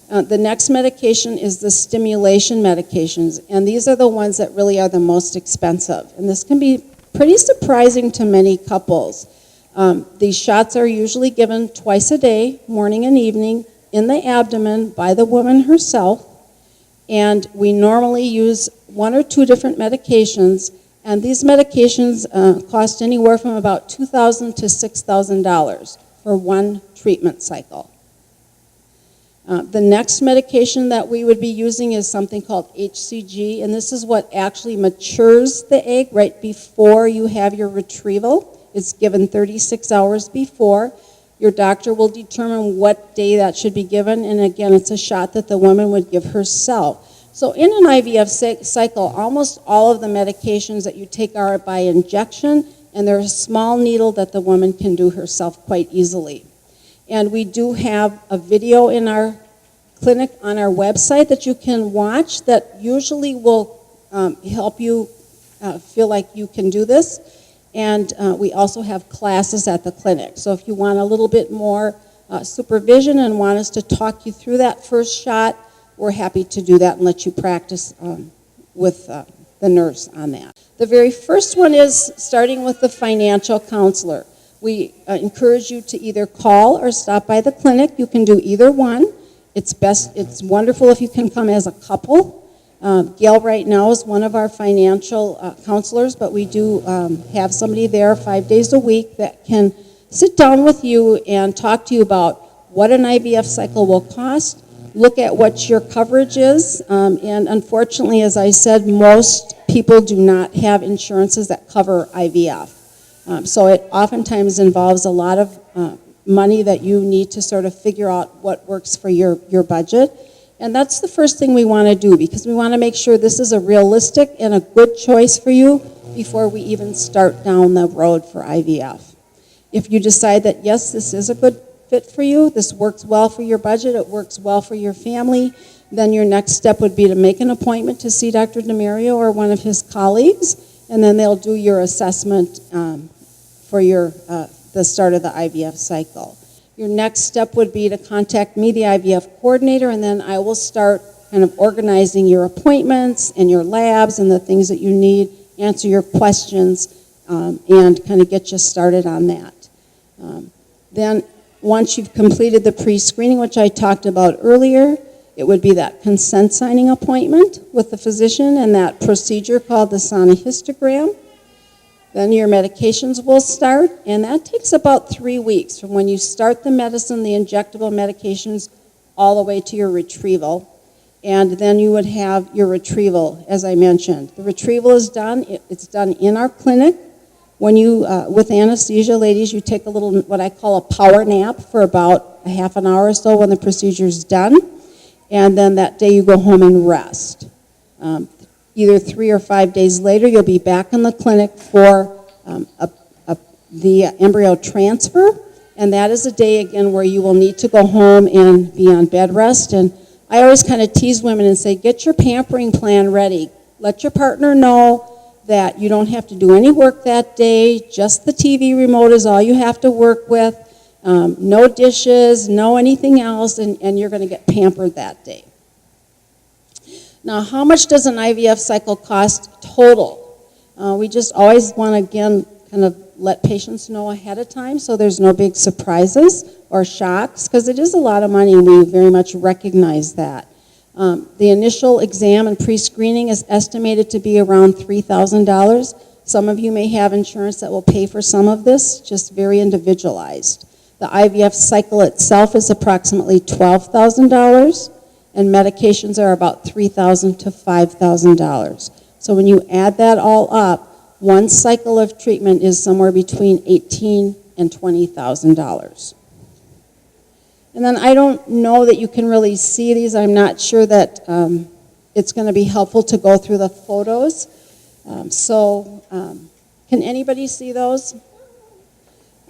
The next medication is the stimulation medications, and these are the ones that really are the most expensive. And this can be pretty surprising to many couples. These shots are usually given twice a day, morning and evening, in the abdomen by the woman herself. And we normally use 1 or 2 different medications, and these medications cost anywhere from about $2,000 to $6,000 for one treatment cycle. The next medication that we would be using is something called HCG, and this is what actually matures the egg right before you have your retrieval. It's given 36 hours before. Your doctor will determine what day that should be given, and again, it's a shot that the woman would give herself. So in an IVF cycle, almost all of the medications that you take are by injection, and they're a small needle that the woman can do herself quite easily. And we do have a video in our clinic on our website that you can watch that usually will help you feel like you can do this. And we also have classes at the clinic. So if you want a little bit more supervision and want us to talk you through that first shot, we're happy to do that and let you practice with the nurse on that. The very first one is starting with the financial counselor. We encourage you to either call or stop by the clinic. You can do either one. It's wonderful if you can come as a couple. Gail right now is one of our financial counselors, but we do have somebody there 5 days a week that can sit down with you and talk to you about what an IVF cycle will cost, look at what your coverage is, and unfortunately, as I said, most people do not have insurances that cover IVF. So it oftentimes involves a lot of money that you need to sort of figure out what works for your budget. And that's the first thing we want to do, because we want to make sure this is a realistic and a good choice for you before we even start down the road for IVF. If you decide that, yes, this is a good fit for you, this works well for your budget, it works well for your family, then your next step would be to make an appointment to see Dr. DeMario or one of his colleagues, and then they'll do your assessment for the start of the IVF cycle. Your next step would be to contact me, the IVF coordinator, and then I will start kind of organizing your appointments and your labs and the things that you need, answer your questions, and kind of get you started on that. Then once you've completed the pre-screening, which I talked about earlier, it would be that consent signing appointment with the physician and that procedure called the sonohystogram. Then your medications will start, and that takes about 3 weeks from when you start the medicine, the injectable medications, all the way to your retrieval. And then you would have your retrieval, as I mentioned. The retrieval is done. It's done in our clinic. When you, with anesthesia, ladies, you take a little, what I call a power nap for about a half an hour or so when the procedure's done. And then that day you go home and rest. Either 3 or 5 days later, you'll be back in the clinic for the embryo transfer, and that is a day, again, where you will need to go home and be on bed rest. And I always kind of tease women and say, get your pampering plan ready. Let your partner know that you don't have to do any work that day, just the TV remote is all you have to work with, no dishes, no anything else, and you're going to get pampered that day. Now, how much does an IVF cycle cost total? We just always want to, again, kind of let patients know ahead of time so there's no big surprises or shocks, because it is a lot of money, and we very much recognize that. The initial exam and pre-screening is estimated to be around $3,000. Some of you may have insurance that will pay for some of this, just very individualized. The IVF cycle itself is approximately $12,000. And medications are about $3,000 to $5,000. So when you add that all up, one cycle of treatment is somewhere between $18,000 and $20,000. And then I don't know that you can really see these. I'm not sure that it's going to be helpful to go through the photos. Can anybody see those?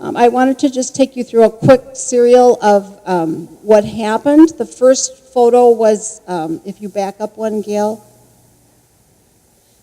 I wanted to just take you through a quick serial of what happened. The first photo was, if you back up one, Gail.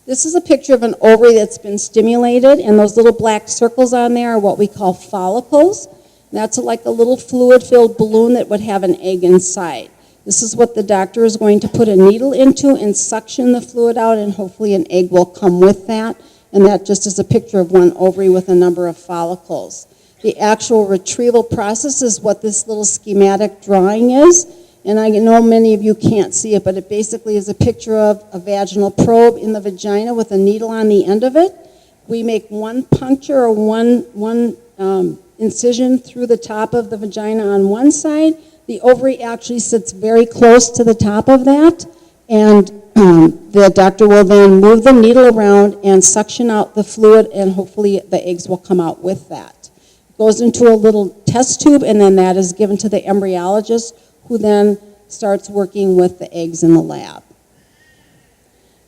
This is a picture of an ovary that's been stimulated, and those little black circles on there are what we call follicles. That's like a little fluid-filled balloon that would have an egg inside. This is what the doctor is going to put a needle into and suction the fluid out, and hopefully an egg will come with that. And that just is a picture of one ovary with a number of follicles. The actual retrieval process is what this little schematic drawing is. And I know many of you can't see it, but it basically is a picture of a vaginal probe in the vagina with a needle on the end of it. We make one puncture or one incision through the top of the vagina on one side. The ovary actually sits very close to the top of that, and the doctor will then move the needle around and suction out the fluid, and hopefully the eggs will come out with that. It goes into a little test tube, and then that is given to the embryologist, who then starts working with the eggs in the lab.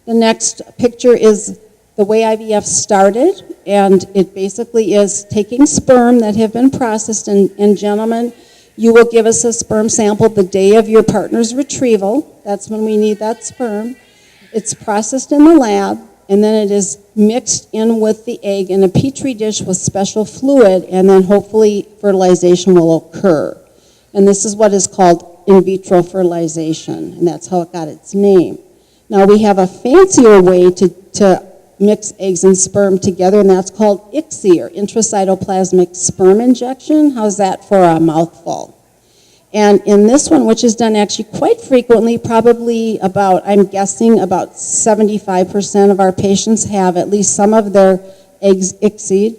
The next picture is the way IVF started, and it basically is taking sperm that have been processed, and gentlemen, you will give us a sperm sample the day of your partner's retrieval. That's when we need that sperm. It's processed in the lab, and then it is mixed in with the egg in a petri dish with special fluid, and then hopefully fertilization will occur. And this is what is called in vitro fertilization, and that's how it got its name. Now we have a fancier way to mix eggs and sperm together, and that's called ICSI, or intracytoplasmic sperm injection. How's that for a mouthful? And in this one, which is done actually quite frequently, probably about, I'm guessing, about 75% of our patients have at least some of their eggs ICSI'd.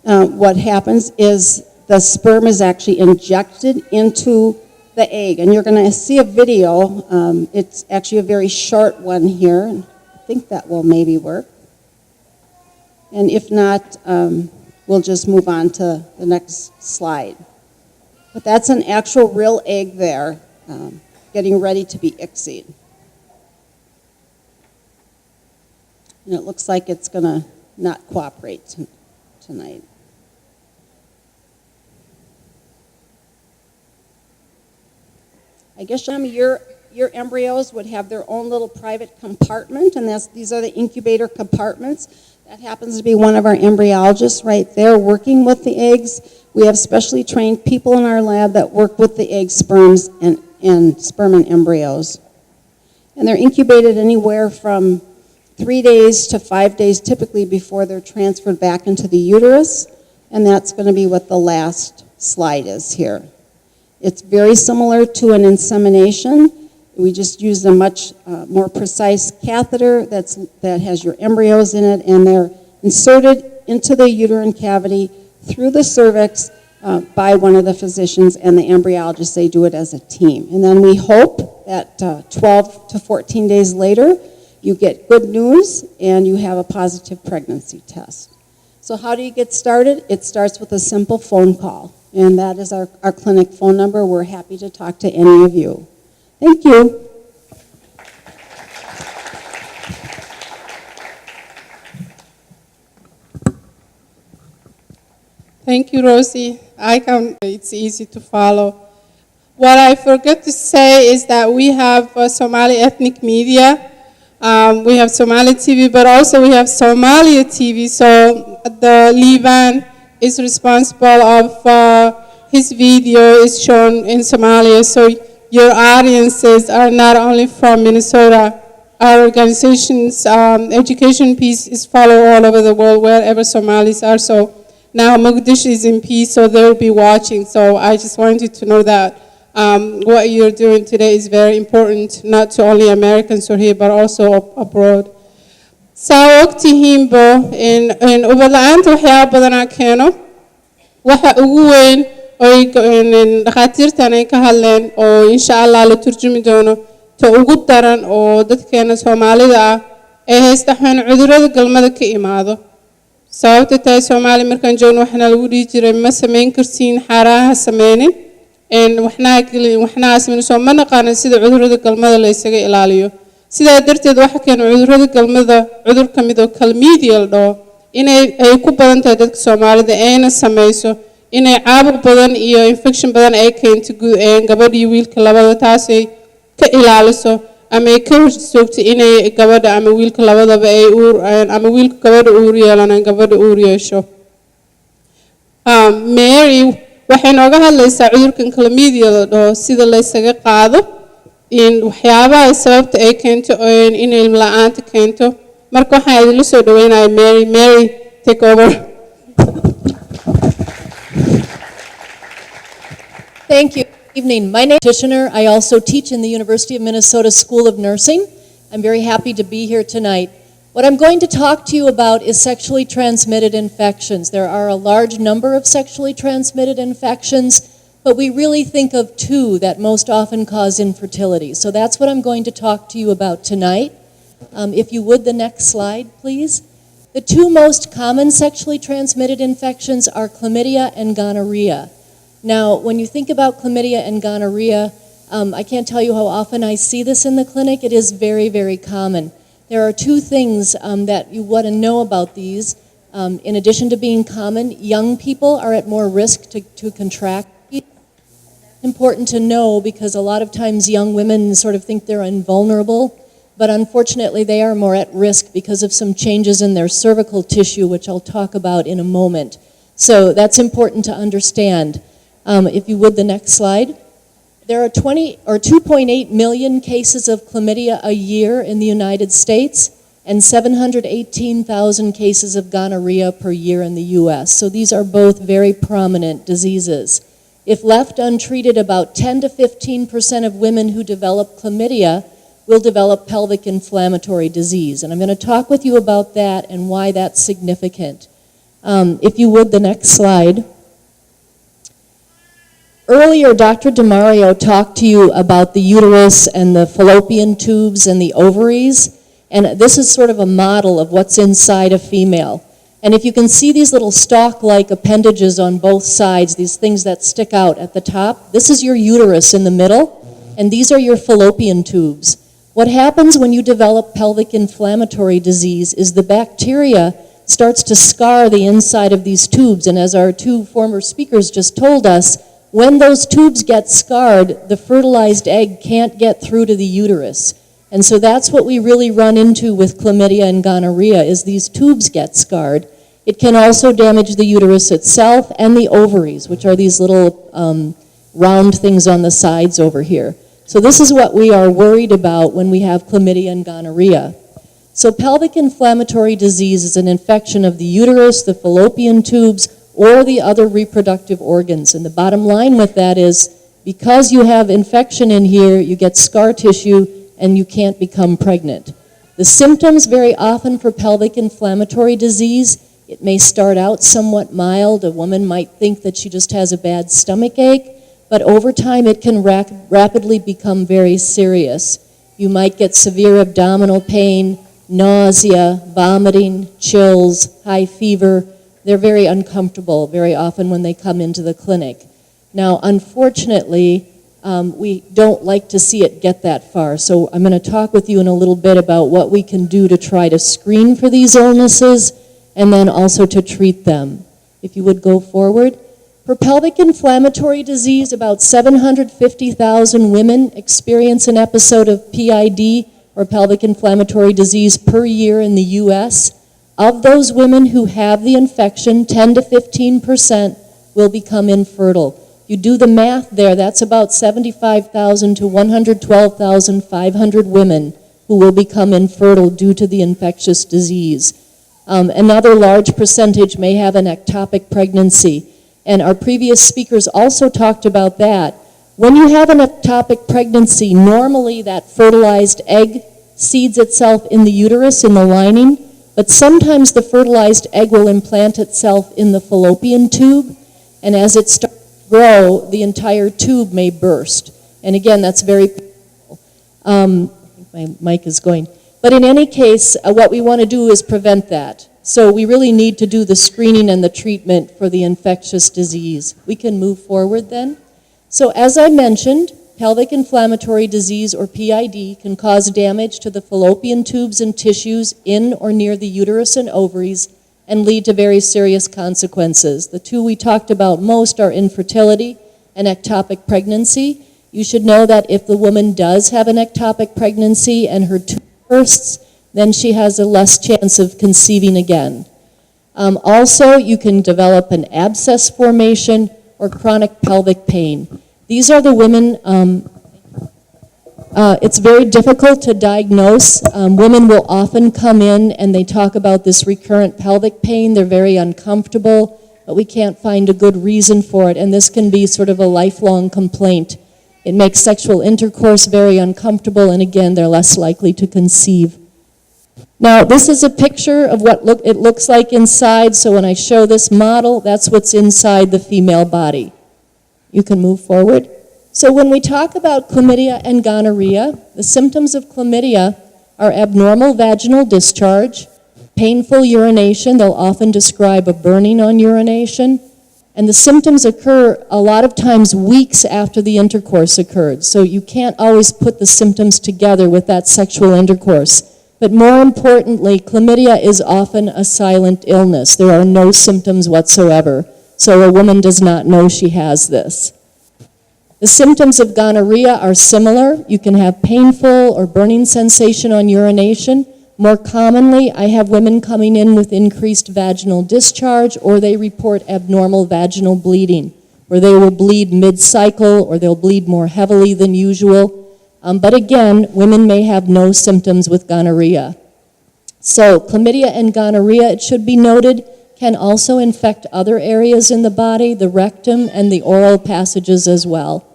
What happens is the sperm is actually injected into the egg, and you're going to see a video. It's actually a very short one here. I think that will maybe work. And if not, we'll just move on to the next slide. But that's an actual real egg there, getting ready to be ICSI'd. And it looks like it's going to not cooperate tonight. I guess your embryos would have their own little private compartment, and these are the incubator compartments. That happens to be one of our embryologists right there working with the eggs. We have specially trained people in our lab that work with the egg sperms and sperm and embryos. And they're incubated anywhere from 3 days to 5 days typically before they're transferred back into the uterus. And that's going to be what the last slide is here. It's very similar to an insemination. We just use a much more precise catheter that has your embryos in it, and they're inserted into the uterine cavity through the cervix by one of the physicians and the embryologists. They do it as a team. And then we hope that 12 to 14 days later, you get good news and you have a positive pregnancy test. So how do you get started? It starts with a simple phone call, and that is our clinic phone number. We're happy to talk to any of you. Thank you. Thank you, Rosie. It's easy to follow. What I forgot to say is that we have Somali ethnic media. We have Somali TV, but also we have Somalia TV. So the Levan is responsible of his video is shown in Somalia. So your audiences are not only from Minnesota. Our organization's education piece is followed all over the world, wherever Somalis are. So now Mogadishu is in peace, so they'll be watching. So I just wanted you to know that what you're doing today is very important, not to only Americans who are here, but also abroad. Saa ogtihiinbo in ubadla'aanta waxyaaba badanaa keeno waxa ugu weyn oy dhakhaatiirtan ay ka hadleen oo insha Allah la turjumi doono ta ugu daran oo dadkeena Soomaalida ah ee haysta cudurrada galmada ka imaado. sababta tahay Soomaali markaan joogno waxna lagu dhigi jiray ma sameyn kartiin xaraha sameynin waxna asmin soo ma naqaan sida cudurrada galmada la isaga ilaaliyo sida darteed waxa keen cudurrada galmada cudur kamid oo kalmidial dhoo inay ku badan tahay dadka Soomaalida ayna sameyso inay caabuq badan iyo infection badan ay keento gabadha iyo wiilka labada, taasay ka ilaaliso ama ay ka horjoogto inay gabadha ama wiilka labadaba ay ama wiilka gabadha uur yeelanaan gabadha uur yeesho. Mary waxay nooga hadlaysaa cudurkan chlamydia la dhaho, sida la isaga qaado, in waxyaabaha sababta ay keento inay ilmo la'aanta keento. Marka waxaan idinla soo dhaweynaya Mary. Mary, take over. Thank you. Good evening. My name is Practitioner. I also teach in the University of Minnesota School of Nursing. I'm very happy to be here tonight. What I'm going to talk to you about is sexually transmitted infections. There are a large number of sexually transmitted infections, but we really think of two that most often cause infertility. So that's what I'm going to talk to you about tonight. If you would, the next slide, please. The two most common sexually transmitted infections are chlamydia and gonorrhea. Now, when you think about chlamydia and gonorrhea, I can't tell you how often I see this in the clinic. It is very, very common. There are two things that you want to know about these. In addition to being common, young people are at more risk to contract. It's important to know because a lot of times young women sort of think they're invulnerable, but unfortunately they are more at risk because of some changes in their cervical tissue, which I'll talk about in a moment. So that's important to understand. If you would, the next slide. There are 2.8 million cases of chlamydia a year in the United States and 718,000 cases of gonorrhea per year in the U.S. So these are both very prominent diseases. If left untreated, about 10 to 15% of women who develop chlamydia will develop pelvic inflammatory disease. And I'm going to talk with you about that and why that's significant. If you would, the next slide. Earlier, Dr. DeMario talked to you about the uterus and the fallopian tubes and the ovaries, and this is sort of a model of what's inside a female. And if you can see these little stalk-like appendages on both sides, these things that stick out at the top, this is your uterus in the middle, and these are your fallopian tubes. What happens when you develop pelvic inflammatory disease is the bacteria starts to scar the inside of these tubes, and as our two former speakers just told us, when those tubes get scarred, the fertilized egg can't get through to the uterus. And so that's what we really run into with chlamydia and gonorrhea, is these tubes get scarred. It can also damage the uterus itself and the ovaries, which are these little round things on the sides over here. So this is what we are worried about when we have chlamydia and gonorrhea. So pelvic inflammatory disease is an infection of the uterus, the fallopian tubes, or the other reproductive organs. And the bottom line with that is, because you have infection in here, you get scar tissue, and you can't become pregnant. The symptoms very often for pelvic inflammatory disease, it may start out somewhat mild. A woman might think that she just has a bad stomach ache, but over time it can rapidly become very serious. You might get severe abdominal pain, nausea, vomiting, chills, high fever. They're very uncomfortable very often when they come into the clinic. Now, unfortunately, we don't like to see it get that far, so I'm going to talk with you in a little bit about what we can do to try to screen for these illnesses and then also to treat them. If you would go forward. For pelvic inflammatory disease, about 750,000 women experience an episode of PID, or pelvic inflammatory disease, per year in the U.S. Of those women who have the infection, 10 to 15% will become infertile. You do the math there, that's about 75,000 to 112,500 women who will become infertile due to the infectious disease. Another large percentage may have an ectopic pregnancy, and our previous speakers also talked about that. When you have an ectopic pregnancy, normally that fertilized egg seeds itself in the uterus, in the lining, but sometimes the fertilized egg will implant itself in the fallopian tube, and as it starts to grow, the entire tube may burst. And again, that's very painful. I think my mic is going. But in any case, what we want to do is prevent that. So we really need to do the screening and the treatment for the infectious disease. We can move forward then. So as I mentioned, pelvic inflammatory disease, or PID, can cause damage to the fallopian tubes and tissues in or near the uterus and ovaries and lead to very serious consequences. The two we talked about most are infertility and ectopic pregnancy. You should know that if the woman does have an ectopic pregnancy and her tube bursts, then she has a less chance of conceiving again. Also, you can develop an abscess formation or chronic pelvic pain. These are the women, it's very difficult to diagnose. Women will often come in and they talk about this recurrent pelvic pain. They're very uncomfortable, but we can't find a good reason for it, and this can be sort of a lifelong complaint. It makes sexual intercourse very uncomfortable, and again, they're less likely to conceive. Now, this is a picture of what it looks like inside, so when I show this model, that's what's inside the female body. You can move forward. So when we talk about chlamydia and gonorrhea, the symptoms of chlamydia are abnormal vaginal discharge, painful urination. They'll often describe a burning on urination. And the symptoms occur a lot of times weeks after the intercourse occurred. So you can't always put the symptoms together with that sexual intercourse. But more importantly, chlamydia is often a silent illness. There are no symptoms whatsoever. So a woman does not know she has this. The symptoms of gonorrhea are similar. You can have painful or burning sensation on urination. More commonly, I have women coming in with increased vaginal discharge, or they report abnormal vaginal bleeding, where they will bleed mid-cycle or they'll bleed more heavily than usual. But again, women may have no symptoms with gonorrhea. So chlamydia and gonorrhea, it should be noted, can also infect other areas in the body, the rectum and the oral passages as well.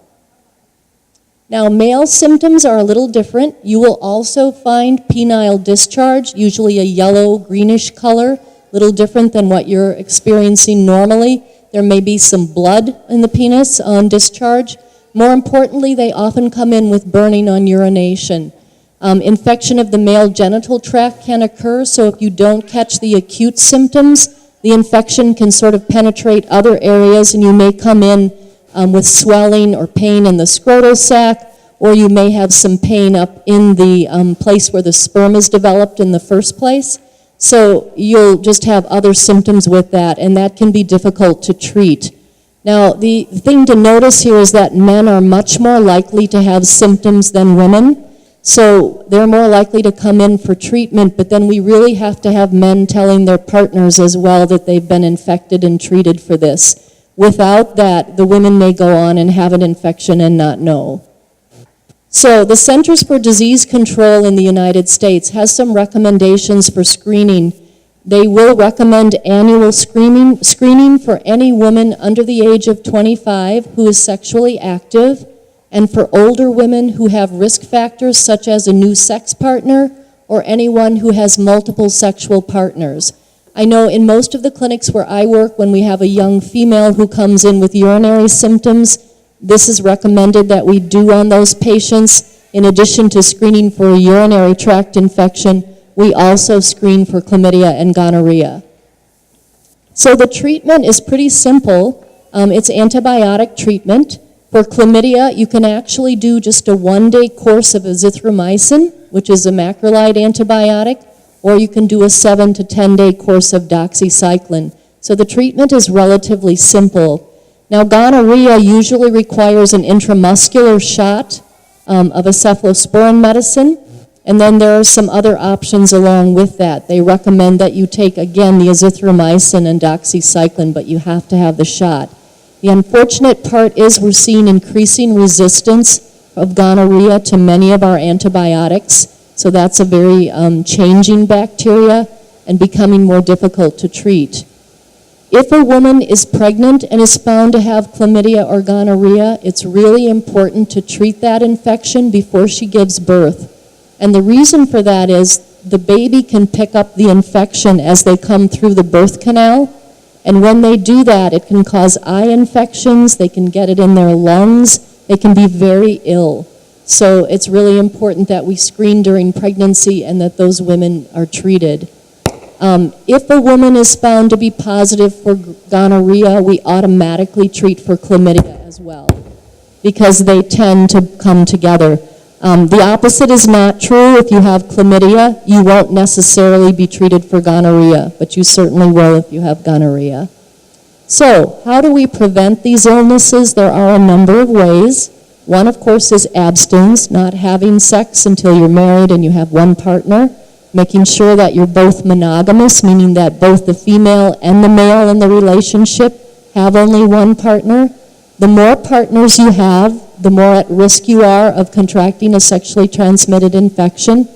Now, male symptoms are a little different. You will also find penile discharge, usually a yellow, greenish color, a little different than what you're experiencing normally. There may be some blood in the penis on discharge. More importantly, they often come in with burning on urination. Infection of the male genital tract can occur, so if you don't catch the acute symptoms, the infection can sort of penetrate other areas, and you may come in with swelling or pain in the scrotal sac, or you may have some pain up in the place where the sperm is developed in the first place. So you'll just have other symptoms with that, and that can be difficult to treat. Now, the thing to notice here is that men are much more likely to have symptoms than women. So they're more likely to come in for treatment, but then we really have to have men telling their partners as well that they've been infected and treated for this. Without that, the women may go on and have an infection and not know. So the Centers for Disease Control in the United States has some recommendations for screening. They will recommend annual screening for any woman under the age of 25 who is sexually active, and for older women who have risk factors such as a new sex partner or anyone who has multiple sexual partners. I know in most of the clinics where I work, when we have a young female who comes in with urinary symptoms, this is recommended that we do on those patients. In addition to screening for a urinary tract infection, we also screen for chlamydia and gonorrhea. So the treatment is pretty simple. It's antibiotic treatment. For chlamydia, you can actually do just a one-day course of azithromycin, which is a macrolide antibiotic, or you can do a 7 to 10-day course of doxycycline. So the treatment is relatively simple. Now, gonorrhea usually requires an intramuscular shot of a cephalosporin medicine, and then there are some other options along with that. They recommend that you take, again, the azithromycin and doxycycline, but you have to have the shot. The unfortunate part is we're seeing increasing resistance of gonorrhea to many of our antibiotics. So that's a very changing bacteria and becoming more difficult to treat. If a woman is pregnant and is found to have chlamydia or gonorrhea, it's really important to treat that infection before she gives birth. And the reason for that is the baby can pick up the infection as they come through the birth canal. And when they do that, it can cause eye infections, they can get it in their lungs, they can be very ill. So it's really important that we screen during pregnancy and that those women are treated. If a woman is found to be positive for gonorrhea, we automatically treat for chlamydia as well, because they tend to come together. The opposite is not true. If you have chlamydia, you won't necessarily be treated for gonorrhea, but you certainly will if you have gonorrhea. So, how do we prevent these illnesses? There are a number of ways. One, of course, is abstinence, not having sex until you're married and you have one partner, making sure that you're both monogamous, meaning that both the female and the male in the relationship have only one partner. The more partners you have, the more at risk you are of contracting a sexually transmitted infection.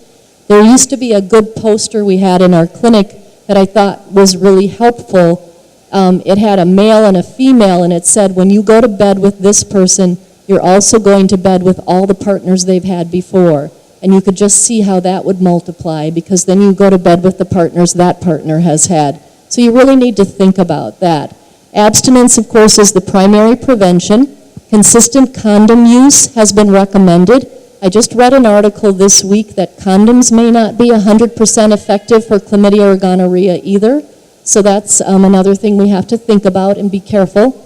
There used to be a good poster we had in our clinic that I thought was really helpful. It had a male and a female, and it said, when you go to bed with this person, you're also going to bed with all the partners they've had before. And you could just see how that would multiply, because then you go to bed with the partners that partner has had. So you really need to think about that. Abstinence, of course, is the primary prevention. Consistent condom use has been recommended. I just read an article this week that condoms may not be 100% effective for chlamydia or gonorrhea either. So that's another thing we have to think about and be careful.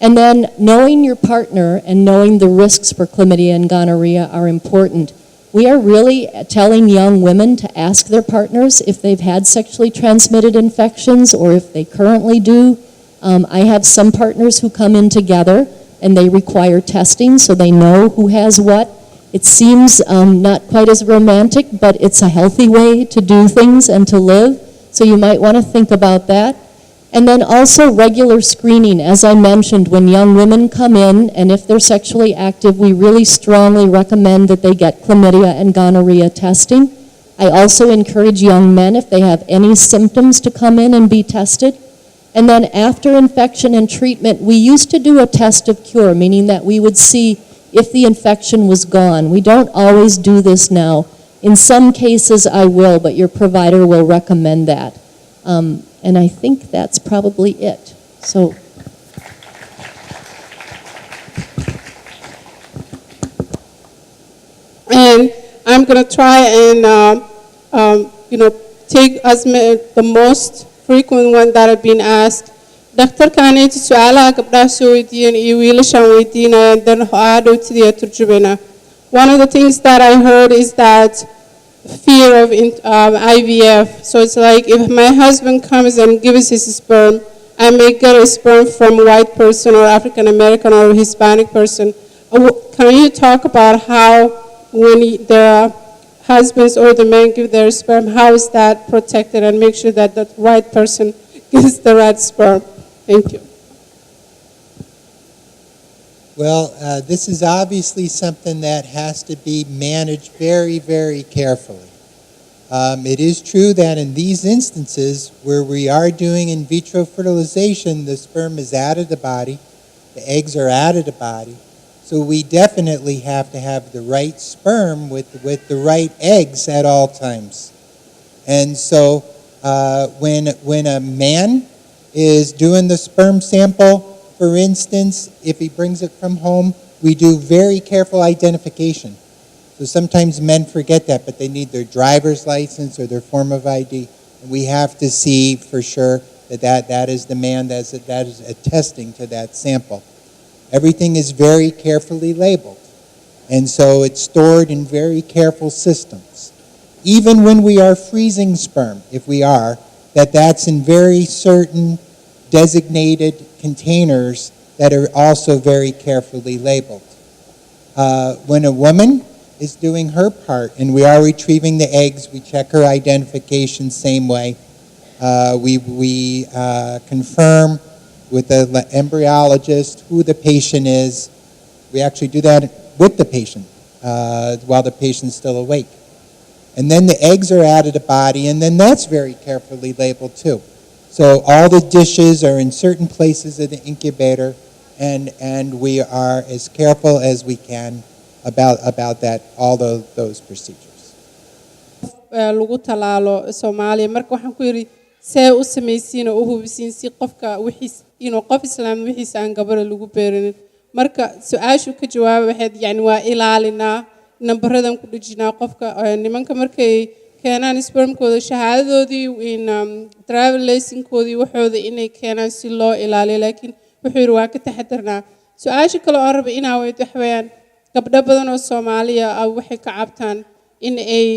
And then knowing your partner and knowing the risks for chlamydia and gonorrhea are important. We are really telling young women to ask their partners if they've had sexually transmitted infections or if they currently do. I have some partners who come in together and they require testing so they know who has what. It seems not quite as romantic, but it's a healthy way to do things and to live. So you might want to think about that. And then also regular screening. As I mentioned, when young women come in, and if they're sexually active, we really strongly recommend that they get chlamydia and gonorrhea testing. I also encourage young men, if they have any symptoms, to come in and be tested. And then after infection and treatment, we used to do a test of cure, meaning that we would see if the infection was gone. We don't always do this now. In some cases, I will, but your provider will recommend that. And I think that's probably it. So. And I'm going to try and, take the most frequent one that have been asked. Dr. Kanit su'aalaha gabdhaha soo weydiiyeen iyo wiilashaan weydiinayaan dan hadhowtidiya turjubana. One of the things that I heard is that fear of IVF. So it's like if my husband comes and gives his sperm, I may get a sperm from a white person or African American or a Hispanic person. Can you talk about how when the husbands or the men give their sperm, how is that protected, and make sure that the right person gets the right sperm? Thank you. Well, this is obviously something that has to be managed very, very carefully. It is true that in these instances where we are doing in vitro fertilization, the sperm is out of the body, the eggs are out of the body, so we definitely have to have the right sperm with the right eggs at all times. And so when a man is doing the sperm sample, for instance, if he brings it from home, we do very careful identification. So sometimes men forget that, but they need their driver's license or their form of ID. And we have to see for sure that is the man that is attesting to that sample. Everything is very carefully labeled. And so it's stored in very careful systems. Even when we are freezing sperm, if we are, that's in very certain designated containers that are also very carefully labeled. When a woman is doing her part and we are retrieving the eggs, we check her identification same way. We confirm with the embryologist who the patient is. We actually do that with the patient while the patient's still awake. And then the eggs are out of the body, and then that's very carefully labeled too. So all the dishes are in certain places of the incubator, and we are as careful as we can about that, all those procedures. lagu talaalo Soomaaliya marka waxaan ku yiri see u sameeysiin oo u hubisiin si qofka wixiis qof islaam wixiis aan gabar lagu beerin marka su'aashu ka jawaab waxaad waa ilaalinaa nambaradan ku dhijinaa qofka nimanka markay keenaan spermkooda shahaadadoodii in travel license-koodii waxooda inay keenaan si loo ilaaliyo laakiin wuxuu yiri waa ka taxadarnaa su'aasha kale oo raba inaa weydiiyo waxweeyaan gabdho badan oo Soomaaliya ah waxay ka cabtaan in ay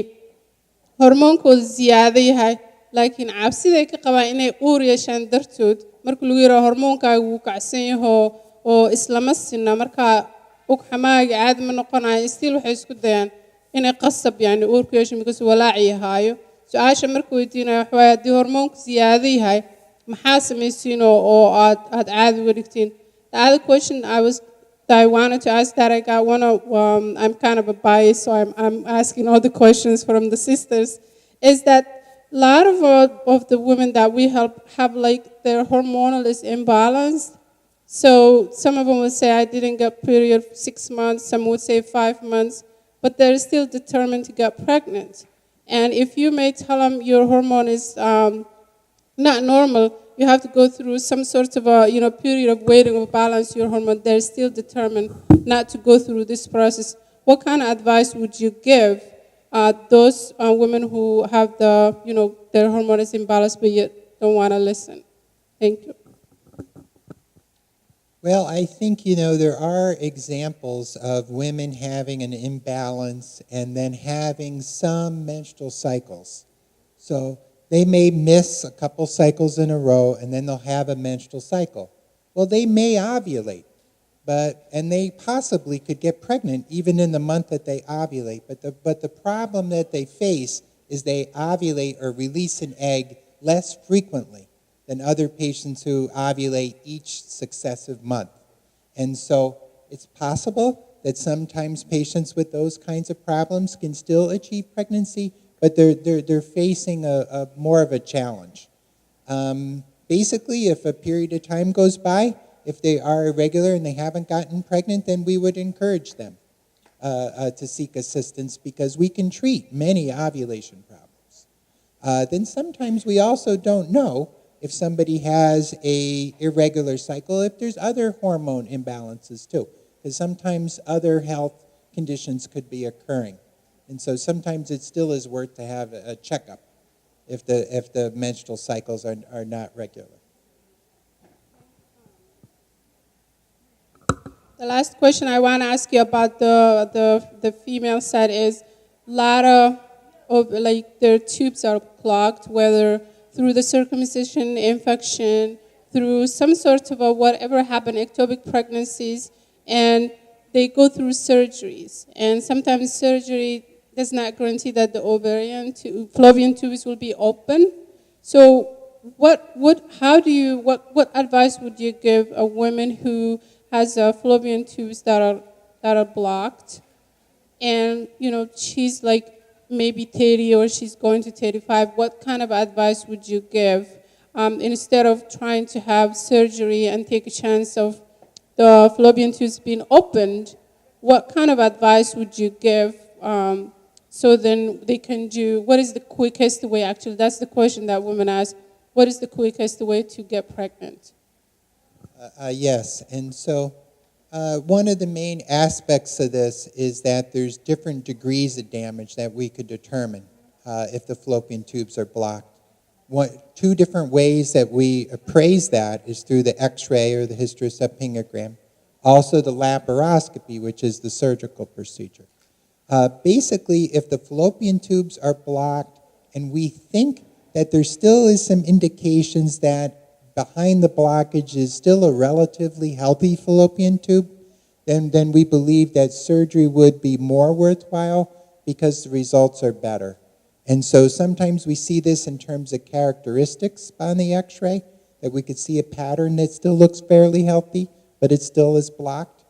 hormoonkooda ziyaado yahay laakiin cabsiday ka qabaan inay uur yeeshaan dartood marka lagu yiraahdo hormoonkaaga wuu kacsan yahay oo islama sinna marka ugxamaaga caadi ma noqonayo still waxay isku dayaan inay qasab yani uurku yeesho because walaaci yahaayo su-aasha marka weydiinayo waxa waaye haddii hormoonku ziyaado yahay maxaa samaysiin oo aad caadi uga dhigtiin. The other question that I wanted to ask that I got I'm kind of a bias, so I'm asking all the questions from the sisters, is that a lot of the women that we help have like their hormonal is imbalanced. So some of them would say I didn't get period for 6 months, some would say 5 months, but they're still determined to get pregnant. And if you may tell them your hormone is not normal, you have to go through some sort of a period of waiting to balance your hormone. They're still determined not to go through this process. What kind of advice would you give those women who have their hormone is imbalanced but yet don't want to listen? Thank you. Well, I think, there are examples of women having an imbalance and then having some menstrual cycles. So they may miss a couple cycles in a row and then they'll have a menstrual cycle. Well, they may ovulate, and they possibly could get pregnant even in the month that they ovulate. But the problem that they face is they ovulate or release an egg less frequently than other patients who ovulate each successive month. And so it's possible that sometimes patients with those kinds of problems can still achieve pregnancy, but they're facing a more of a challenge. Basically, if a period of time goes by, if they are irregular and they haven't gotten pregnant, then we would encourage them to seek assistance because we can treat many ovulation problems. Then sometimes we also don't know if somebody has a irregular cycle, if there's other hormone imbalances too, because sometimes other health conditions could be occurring. And so sometimes it still is worth to have a checkup if the menstrual cycles are not regular. The last question I want to ask you about the female side is a lot of like their tubes are clogged, whether through the circumcision, infection, through some sort of whatever happened, ectopic pregnancies, and they go through surgeries. And sometimes surgery does not guarantee that the fallopian tubes will be open. So what advice would you give a woman who has fallopian tubes that are blocked, and she's like maybe 30 or she's going to 35? What kind of advice would you give instead of trying to have surgery and take a chance of the fallopian tubes being opened? What kind of advice would you give so then they can do, what is the quickest way? Actually, that's the question that women ask. What is the quickest way to get pregnant? Yes, and so one of the main aspects of this is that there's different degrees of damage that we could determine if the fallopian tubes are blocked. Two different ways that we appraise that is through the X-ray or the hysterosalpingogram, also the laparoscopy, which is the surgical procedure. Basically, if the fallopian tubes are blocked and we think that there still is some indications that behind the blockage is still a relatively healthy fallopian tube, then we believe that surgery would be more worthwhile because the results are better. And so sometimes we see this in terms of characteristics on the X-ray, that we could see a pattern that still looks fairly healthy, but it still is blocked.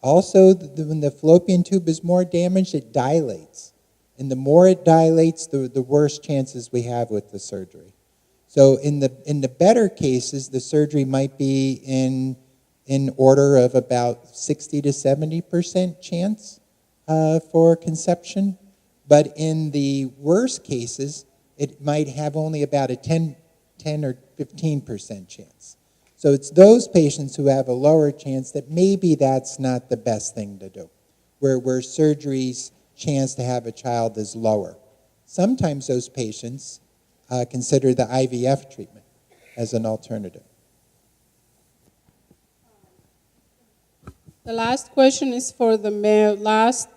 Also, when the fallopian tube is more damaged, it dilates. And the more it dilates, the worse chances we have with the surgery. So in the better cases, the surgery might be in order of about 60 to 70% chance for conception. But in the worst cases, it might have only about a 10 or 15% chance. So it's those patients who have a lower chance that maybe that's not the best thing to do, where surgery's chance to have a child is lower. Sometimes those patients consider the IVF treatment as an alternative. The last question is for the mayor. Last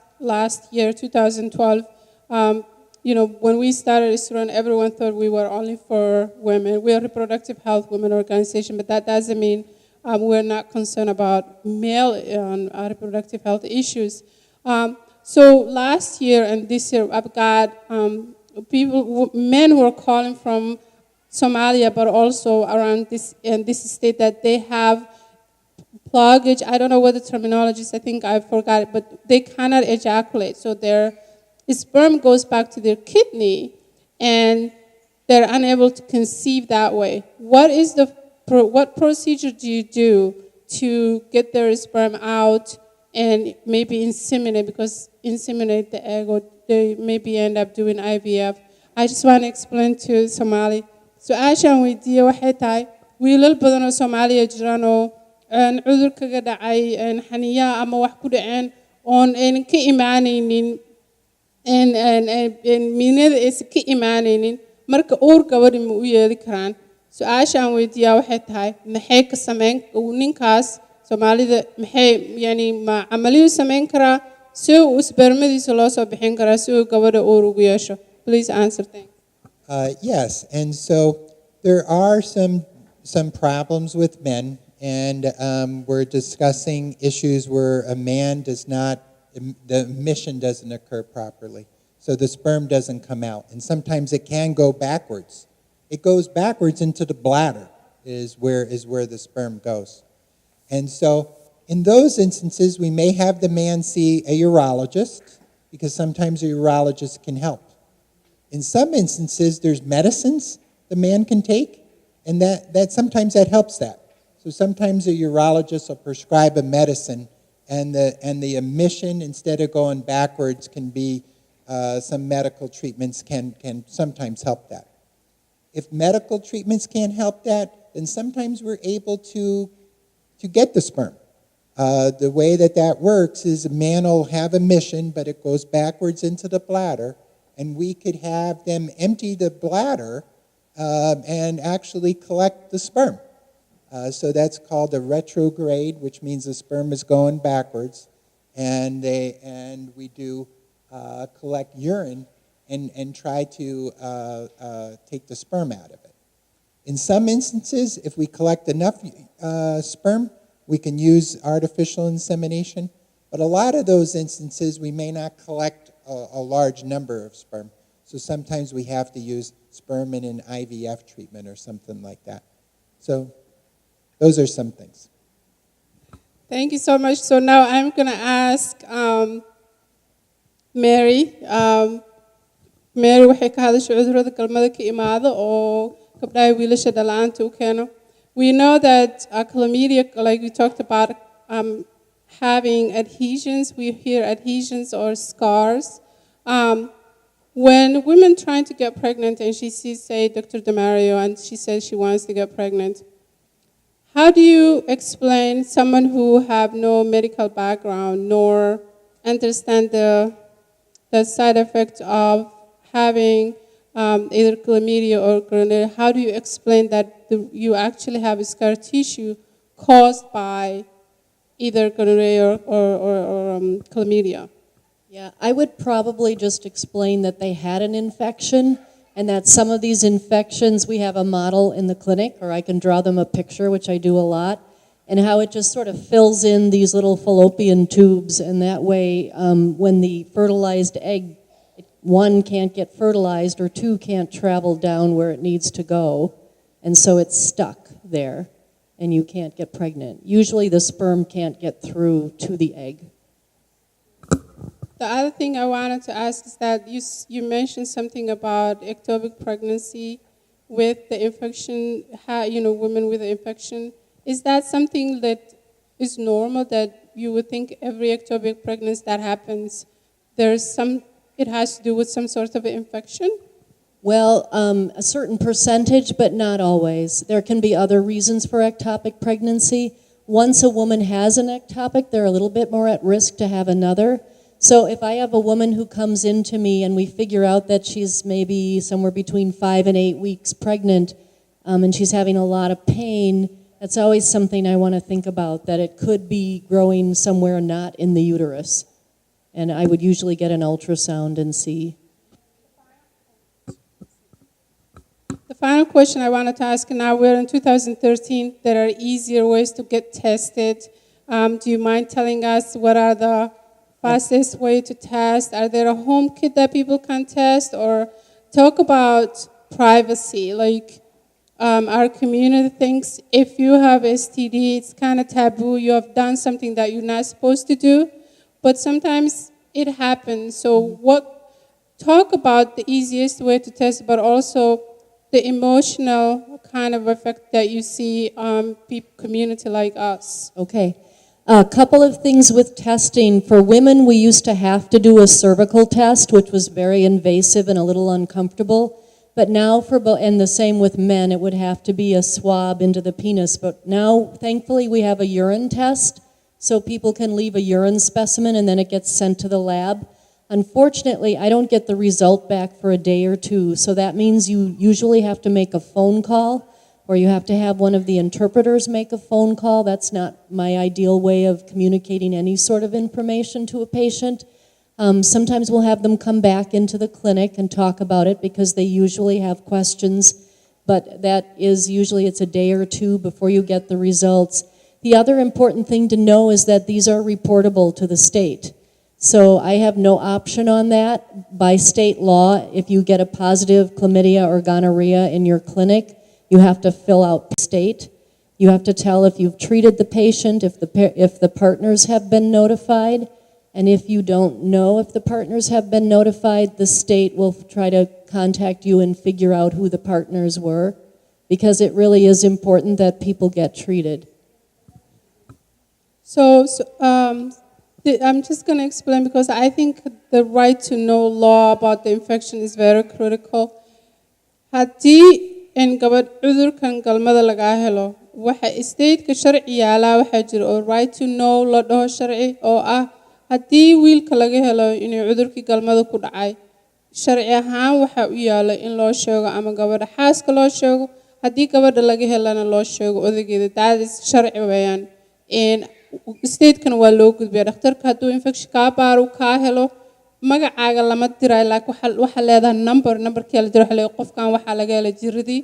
year, 2012, when we started Isuroon, everyone thought we were only for women. We are a reproductive health women organization, but that doesn't mean we're not concerned about male reproductive health issues. So last year and this year, I've got men who are calling from Somalia, but also around this state that they have pluggage. I don't know what the terminology is. I think I forgot it, but they cannot ejaculate. So their sperm goes back to their kidney, and they're unable to conceive that way. What procedure do you do to get their sperm out and maybe inseminate the egg, or they maybe end up doing IVF? I just want to explain to Somali. Su-aashaan weydiiye waxay tahay wiilal badan oo Soomaaliya jiraan oo cudur kaga dhacay xaniyaha ama wax ku dhaceen oon ka imaanaynin miinada aysan ka imaanaynin marka uur gabadhi ma u yeeli karaan. Su-aashaan weydiiyaa waxay tahay maxay ka sameyn ninkaas Soomaalida ma camaliyu sameyn karaa si uu spermadiisa loo soo bixin karaa si uu gabadha uur ugu yeesho? Please answer. Thanks. Yes, and so there are some problems with men, and we're discussing issues where a man the emission doesn't occur properly, so the sperm doesn't come out, and sometimes it can go backwards. It goes backwards into the bladder is where the sperm goes, and so in those instances we may have the man see a urologist, because sometimes a urologist can help. In some instances, there's medicines the man can take, and that sometimes that helps that. So sometimes a urologist will prescribe a medicine, and the emission, instead of going backwards, can be some medical treatments can sometimes help that. If medical treatments can't help that, then sometimes we're able to get the sperm. The way that works is a man will have emission, but it goes backwards into the bladder, and we could have them empty the bladder and actually collect the sperm. So that's called a retrograde, which means the sperm is going backwards, and we do collect urine and try to take the sperm out of it. In some instances, if we collect enough sperm, we can use artificial insemination, but a lot of those instances we may not collect a large number of sperm. So sometimes we have to use sperm in an IVF treatment or something like that. So those are some things. Thank you so much. So now I'm going to ask Mary. Mary waxay ka hadashay cudurrada galmada ka imaado oo gabdhaha wiilasha dhalaanta u keeno. We know that chlamydia, like we talked about, having adhesions. We hear adhesions or scars. When women trying to get pregnant and she sees, say, Dr. DeMario, and she says she wants to get pregnant, how do you explain someone who have no medical background nor understand the side effect of having either chlamydia or gonorrhea? How do you explain that you actually have a scar tissue caused by either gonorrhea or chlamydia? Yeah, I would probably just explain that they had an infection, and that some of these infections, we have a model in the clinic, or I can draw them a picture, which I do a lot, and how it just sort of fills in these little fallopian tubes, and that way, when the fertilized egg, one can't get fertilized, or two can't travel down where it needs to go, and so it's stuck there, and you can't get pregnant. Usually the sperm can't get through to the egg. The other thing I wanted to ask is that you mentioned something about ectopic pregnancy with the infection, women with the infection. Is that something that is normal, that you would think every ectopic pregnancy that happens, it has to do with some sort of infection? Well, a certain percentage, but not always. There can be other reasons for ectopic pregnancy. Once a woman has an ectopic, they're a little bit more at risk to have another. So if I have a woman who comes into me and we figure out that she's maybe somewhere between 5 and 8 weeks pregnant, and she's having a lot of pain, That's always something I want to think about, that it could be growing somewhere not in the uterus. And I would usually get an ultrasound and see. The final question I wanted to ask, now we're in 2013, there are easier ways to get tested. Do you mind telling us what are the fastest way to test? Are there a home kit that people can test? Or talk about privacy, like our community thinks if you have STD, it's kind of taboo, you have done something that you're not supposed to do, but sometimes it happens. So talk about the easiest way to test, but also the emotional kind of effect that you see on community like us. Okay. A couple of things with testing. For women, we used to have to do a cervical test, which was very invasive and a little uncomfortable. But now and the same with men, it would have to be a swab into the penis. But now, thankfully, we have a urine test, so people can leave a urine specimen and then it gets sent to the lab. Unfortunately, I don't get the result back for a day or two, so that means you usually have to make a phone call, or you have to have one of the interpreters make a phone call. That's not my ideal way of communicating any sort of information to a patient. Sometimes we'll have them come back into the clinic and talk about it because they usually have questions, but that is usually it's a day or two before you get the results. The other important thing to know is that these are reportable to the state. So I have no option on that. By state law, if you get a positive chlamydia or gonorrhea in your clinic, you have to fill out the state. You have to tell if you've treated the patient, if the partners have been notified, and if you don't know if the partners have been notified, the state will try to contact you and figure out who the partners were, because it really is important that people get treated. I'm just going to explain, because I think the right to know law about the infection is very critical. Haddii in gabadh cudurkan galmada laga helo, waxa state-ka sharci yaala waxa jira oo right to know la dhaho sharci oo ah haddii wiilka laga helo inuu cudurkii galmada ku dhacay, sharci ahaan waxa u yaala in loo sheego ama gabadha xaaska loo sheego, haddii gabadha laga helana loo sheego odageeda. That is sharci weeyaan. State-kana waa loo gudbiyaa. Dhakhtarka hadduu infection kaa baaro kaa helo, magacaaga lama diray, laakiin waxa leedahay numberkii la diray, waxa leeyahay qofkan waxaa laga helay jiradii.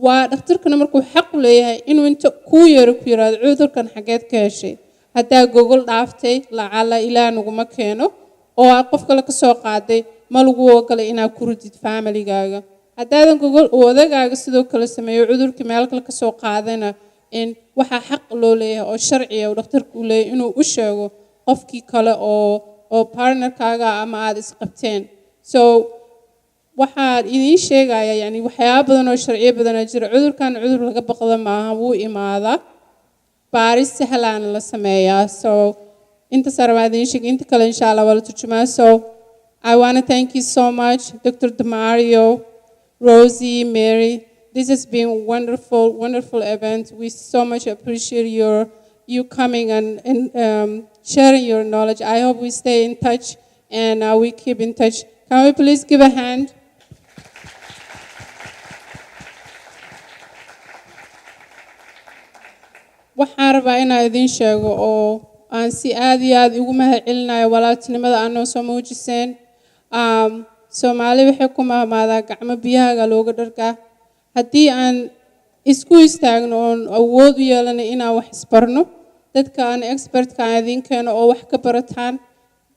Waa dhakhtarkana markuu xaq u leeyahay inuu inta ku yiraahdo cudurkan xageed ka heshay. Haddaa Google dhaaftay, lacala Ilaah naguma keeno, oo aad qof kale ka soo qaaday, ma lagu ogolay inaad ku ridid family-gaaga. Haddaadan Google odagaaga sidoo kale sameeyo cudurkii meel kale ka soo qaadayna, waxaa xaq loo leeyahay oo sharci ah oo dhakhtarku u leeyahay inuu u sheego qofkii kale oo partnerkaaga ama aad isqabteen. So waxaan idiin sheegayaa yani waxyaabo badan oo sharciyo badan jira. Cudurkan cudur laga baqdo maaha, wuu imaadaa. Baaris sahlan la sameeyaa. So inta sarabaa idiin sheeg, inta kale insha Allah waa la turjumaa. So I want to thank you so much, Dr. DeMario, Rosie, Mary. This has been a wonderful, wonderful event. We so much appreciate you coming and sharing your knowledge. I hope we stay in touch and we keep in touch. Can we please give a hand? Waxaan rabaa inaan idiin sheego oo aan si aad iyo aad ugu mahadcelinayo walaaltinimada aad noo soo muujiseen. Soomaali waxay ku mahmaadaa gacmo biyahaaga looga dhargaa. Haddii aan isku istaagno oon awood u yeelanay inaan wax isbarno, dadka aan expertka aan idiin keeno oo wax ka barataan,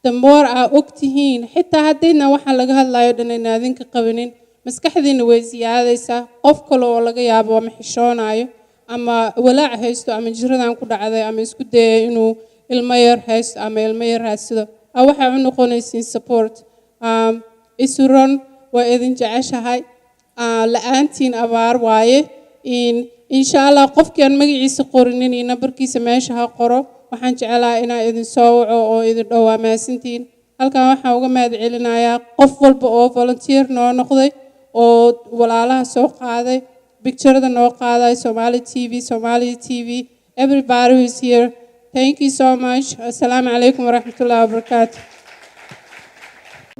the more aad og tihiin, xitaa haddayna waxa laga hadlayo dhan ayna idinka qabinin, maskaxdiina way siyaadaysaa. Qof kale oo laga yaabo ama xishoonayo ama walaac haysto ama jiradan ku dhacday ama isku dayay inuu ilmo yar haysto ama ilmo yar raadsado, waxay u noqonaysiin support. Isuroon waa idin jeceshahay. La'aantiin abaar waaye. Insha Allah qofkii aan magaciisa qorinin iyo nambarkiisa meesha ha qoro. Waxaan jecelahay inaan idin soo waco oo idin dhawaa maasintiin. Halkan waxaan uga mahadcelinayaa qof walba oo volunteer noo noqday oo walaalaha soo qaaday, picture-da noo qaaday, Somali TV, everybody who is here. Thank you so much. Assalamu alaikum wa rahmatullahi wa barakatuh.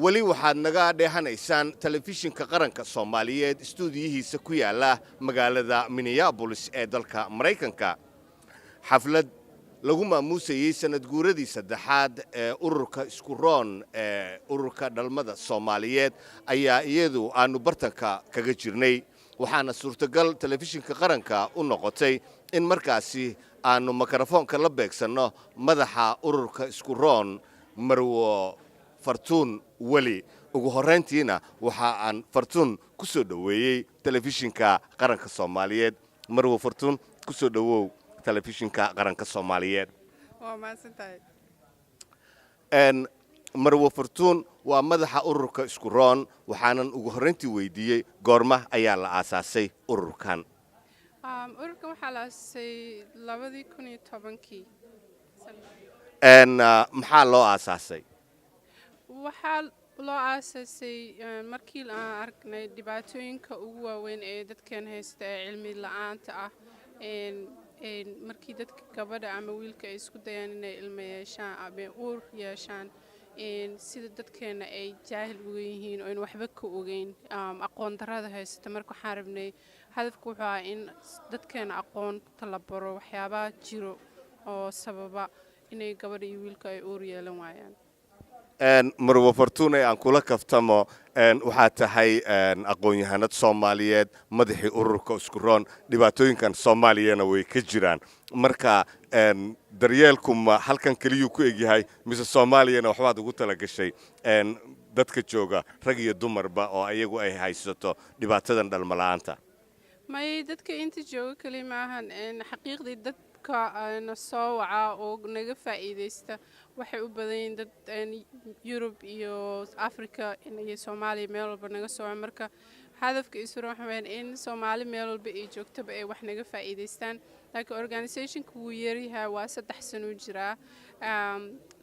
weli waxaad naga dheehanaysaan telefishinka qaranka Soomaaliyeed stuudiyihiisa ku yaala magaalada Minneapolis ee dalka Mareykanka. Xaflad lagu maamuusayay sanad guuradii saddexaad ee ururka Isuroon ee ururka dhalmada Soomaaliyeed ayaa iyadu aanu bartanka kaga jirnay. waxaana suurtagal telefishinka qaranka u noqotay in markaasi aanu mikrofoonka la beegsano madaxa ururka Isuroon Marwo Fartun weli. ugu horeyntiina waxa aan Fartun ku soo dhaweeyay telefishinka qaranka Soomaaliyeed. Marwo Fartun ku soo dhawow telefishinka qaranka Soomaaliyeed. waa maasantahay. Marwo Fartun waa madaxa ururka Isuroon waxaanan ugu horeyntii weydiiyay goorma ayaa la aasaasay ururkan. ururkan waxaa la aasasay 2010kii. maxaa loo aasaasay? waxaa loo aasasay markii aan aragnay dhibaatooyinka ugu waaweyn ee dadkeen haysta ee cilmi la'aanta ah markii dadka gabadha ama wiilka ay isku dayaan inay ilmo yeeshaan ama uur yeeshaan sida dadkeena ay jaahil uga yihiin oo in waxba ka ogeyn aqoon darrada haysta. marka waxaan rabnay hadafku wuxuu ahaa in dadkeena aqoonta la baro waxyaabaha jiro oo sababa inay gabadha iyo wiilka ay uur yeelan waayaan. Marwo Fartun aan kula kaftamo waxaa tahay aqoon-yahanad Soomaaliyeed madaxii ururka Isuroon dhibaatooyinkan Soomaaliyana way ka jiraan. marka daryeelku ma halkan kaliya ku egyahay mise Soomaaliyana waxbaad ugu tala gashay dadka jooga rag iyo dumarba oo ayagu ay haysato dhibaatadan dhalmo la'aanta? may dadka inta jooga kaliya maahan xaqiiqdii na soo waca oo naga faa'iideysta waxay u badan yihiin dad Yurub iyo Afrika iyo Soomaaliya meel walba naga soo waca. marka hadafka Isuroon waxa weeyaan in Soomaali meel walba ay joogtaba ay wax naga faa'iideystaan. laakiin organizationka wuu yaryahay waa 3 sano jiraa.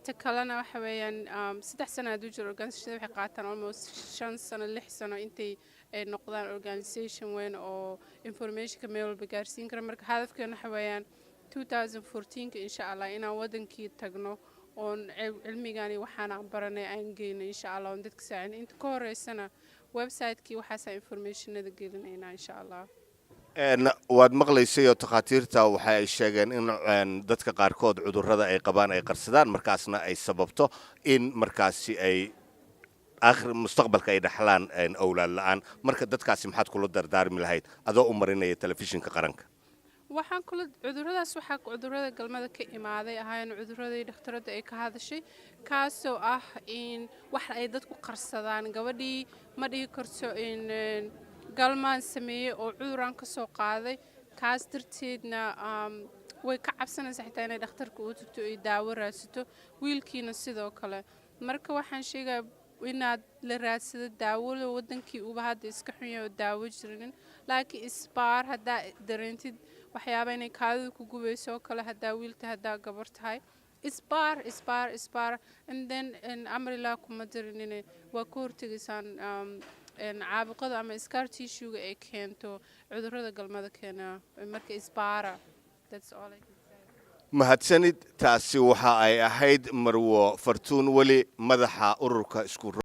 ta kalena waxa weeyaan 3 sano hadduu jiro organization waxay qaataan almost 5 sano 6 sano intay ay noqdaan organization weyn oo informationka meel walba gaarsiin kara. marka hadafkeena waxa weeyaan 2014 insha Allah inaan wadankii tagno oon cilmigani waxaan baranay aan geyno insha Allah oo dadka saaciin inta ka horeysana website-kii waxaas informationada gelinayna insha Allah. waad maqlaysay oo takhaatiirta waxa ay sheegeen in dadka qaarkood cudurrada ay qabaan ay qarsadaan markaasna ay sababto in markaasi ay mustaqbalka ay dhaxlaan awlaad la'aan. marka dadkaasi maxaad kula dardaarmi lahayd adoo u marinaya telefishinka qaranka? waxaan kula cudurradaas waxaa cudurrada galmada ka imaaday ahaayeen cudurradii dhakhtarada ay ka hadashay kaasoo ah in wax ay dadku qarsadaan. gabadhii ma dhihi karto in galmaan sameeyey oo cuduraan ka soo qaaday kaas darteedna way ka cabsanaysaa xitaa inay dhakhtarka u tagto ay daawo raadsato. wiilkiina sidoo kale. marka waxaan sheegaa inaad la raadsado daawada wadankii uba hadda iska xun yahay oo daawo jirinin. laakiin isbaar haddaa dareentid waxyaaba inay kaadida ku gubayso oo kale haddaa wiilta haddaa gabar tahay isbaar and then amrillah kuma darinine waa ka hortegaysaan caabuqada ama scar tissue-ga ay keento cudurrada galmada keena. marka isbaara. that's all I can say. mahadsanid. taasi waxa ay ahayd Marwo Fartun weli madaxa ururka Isuroon.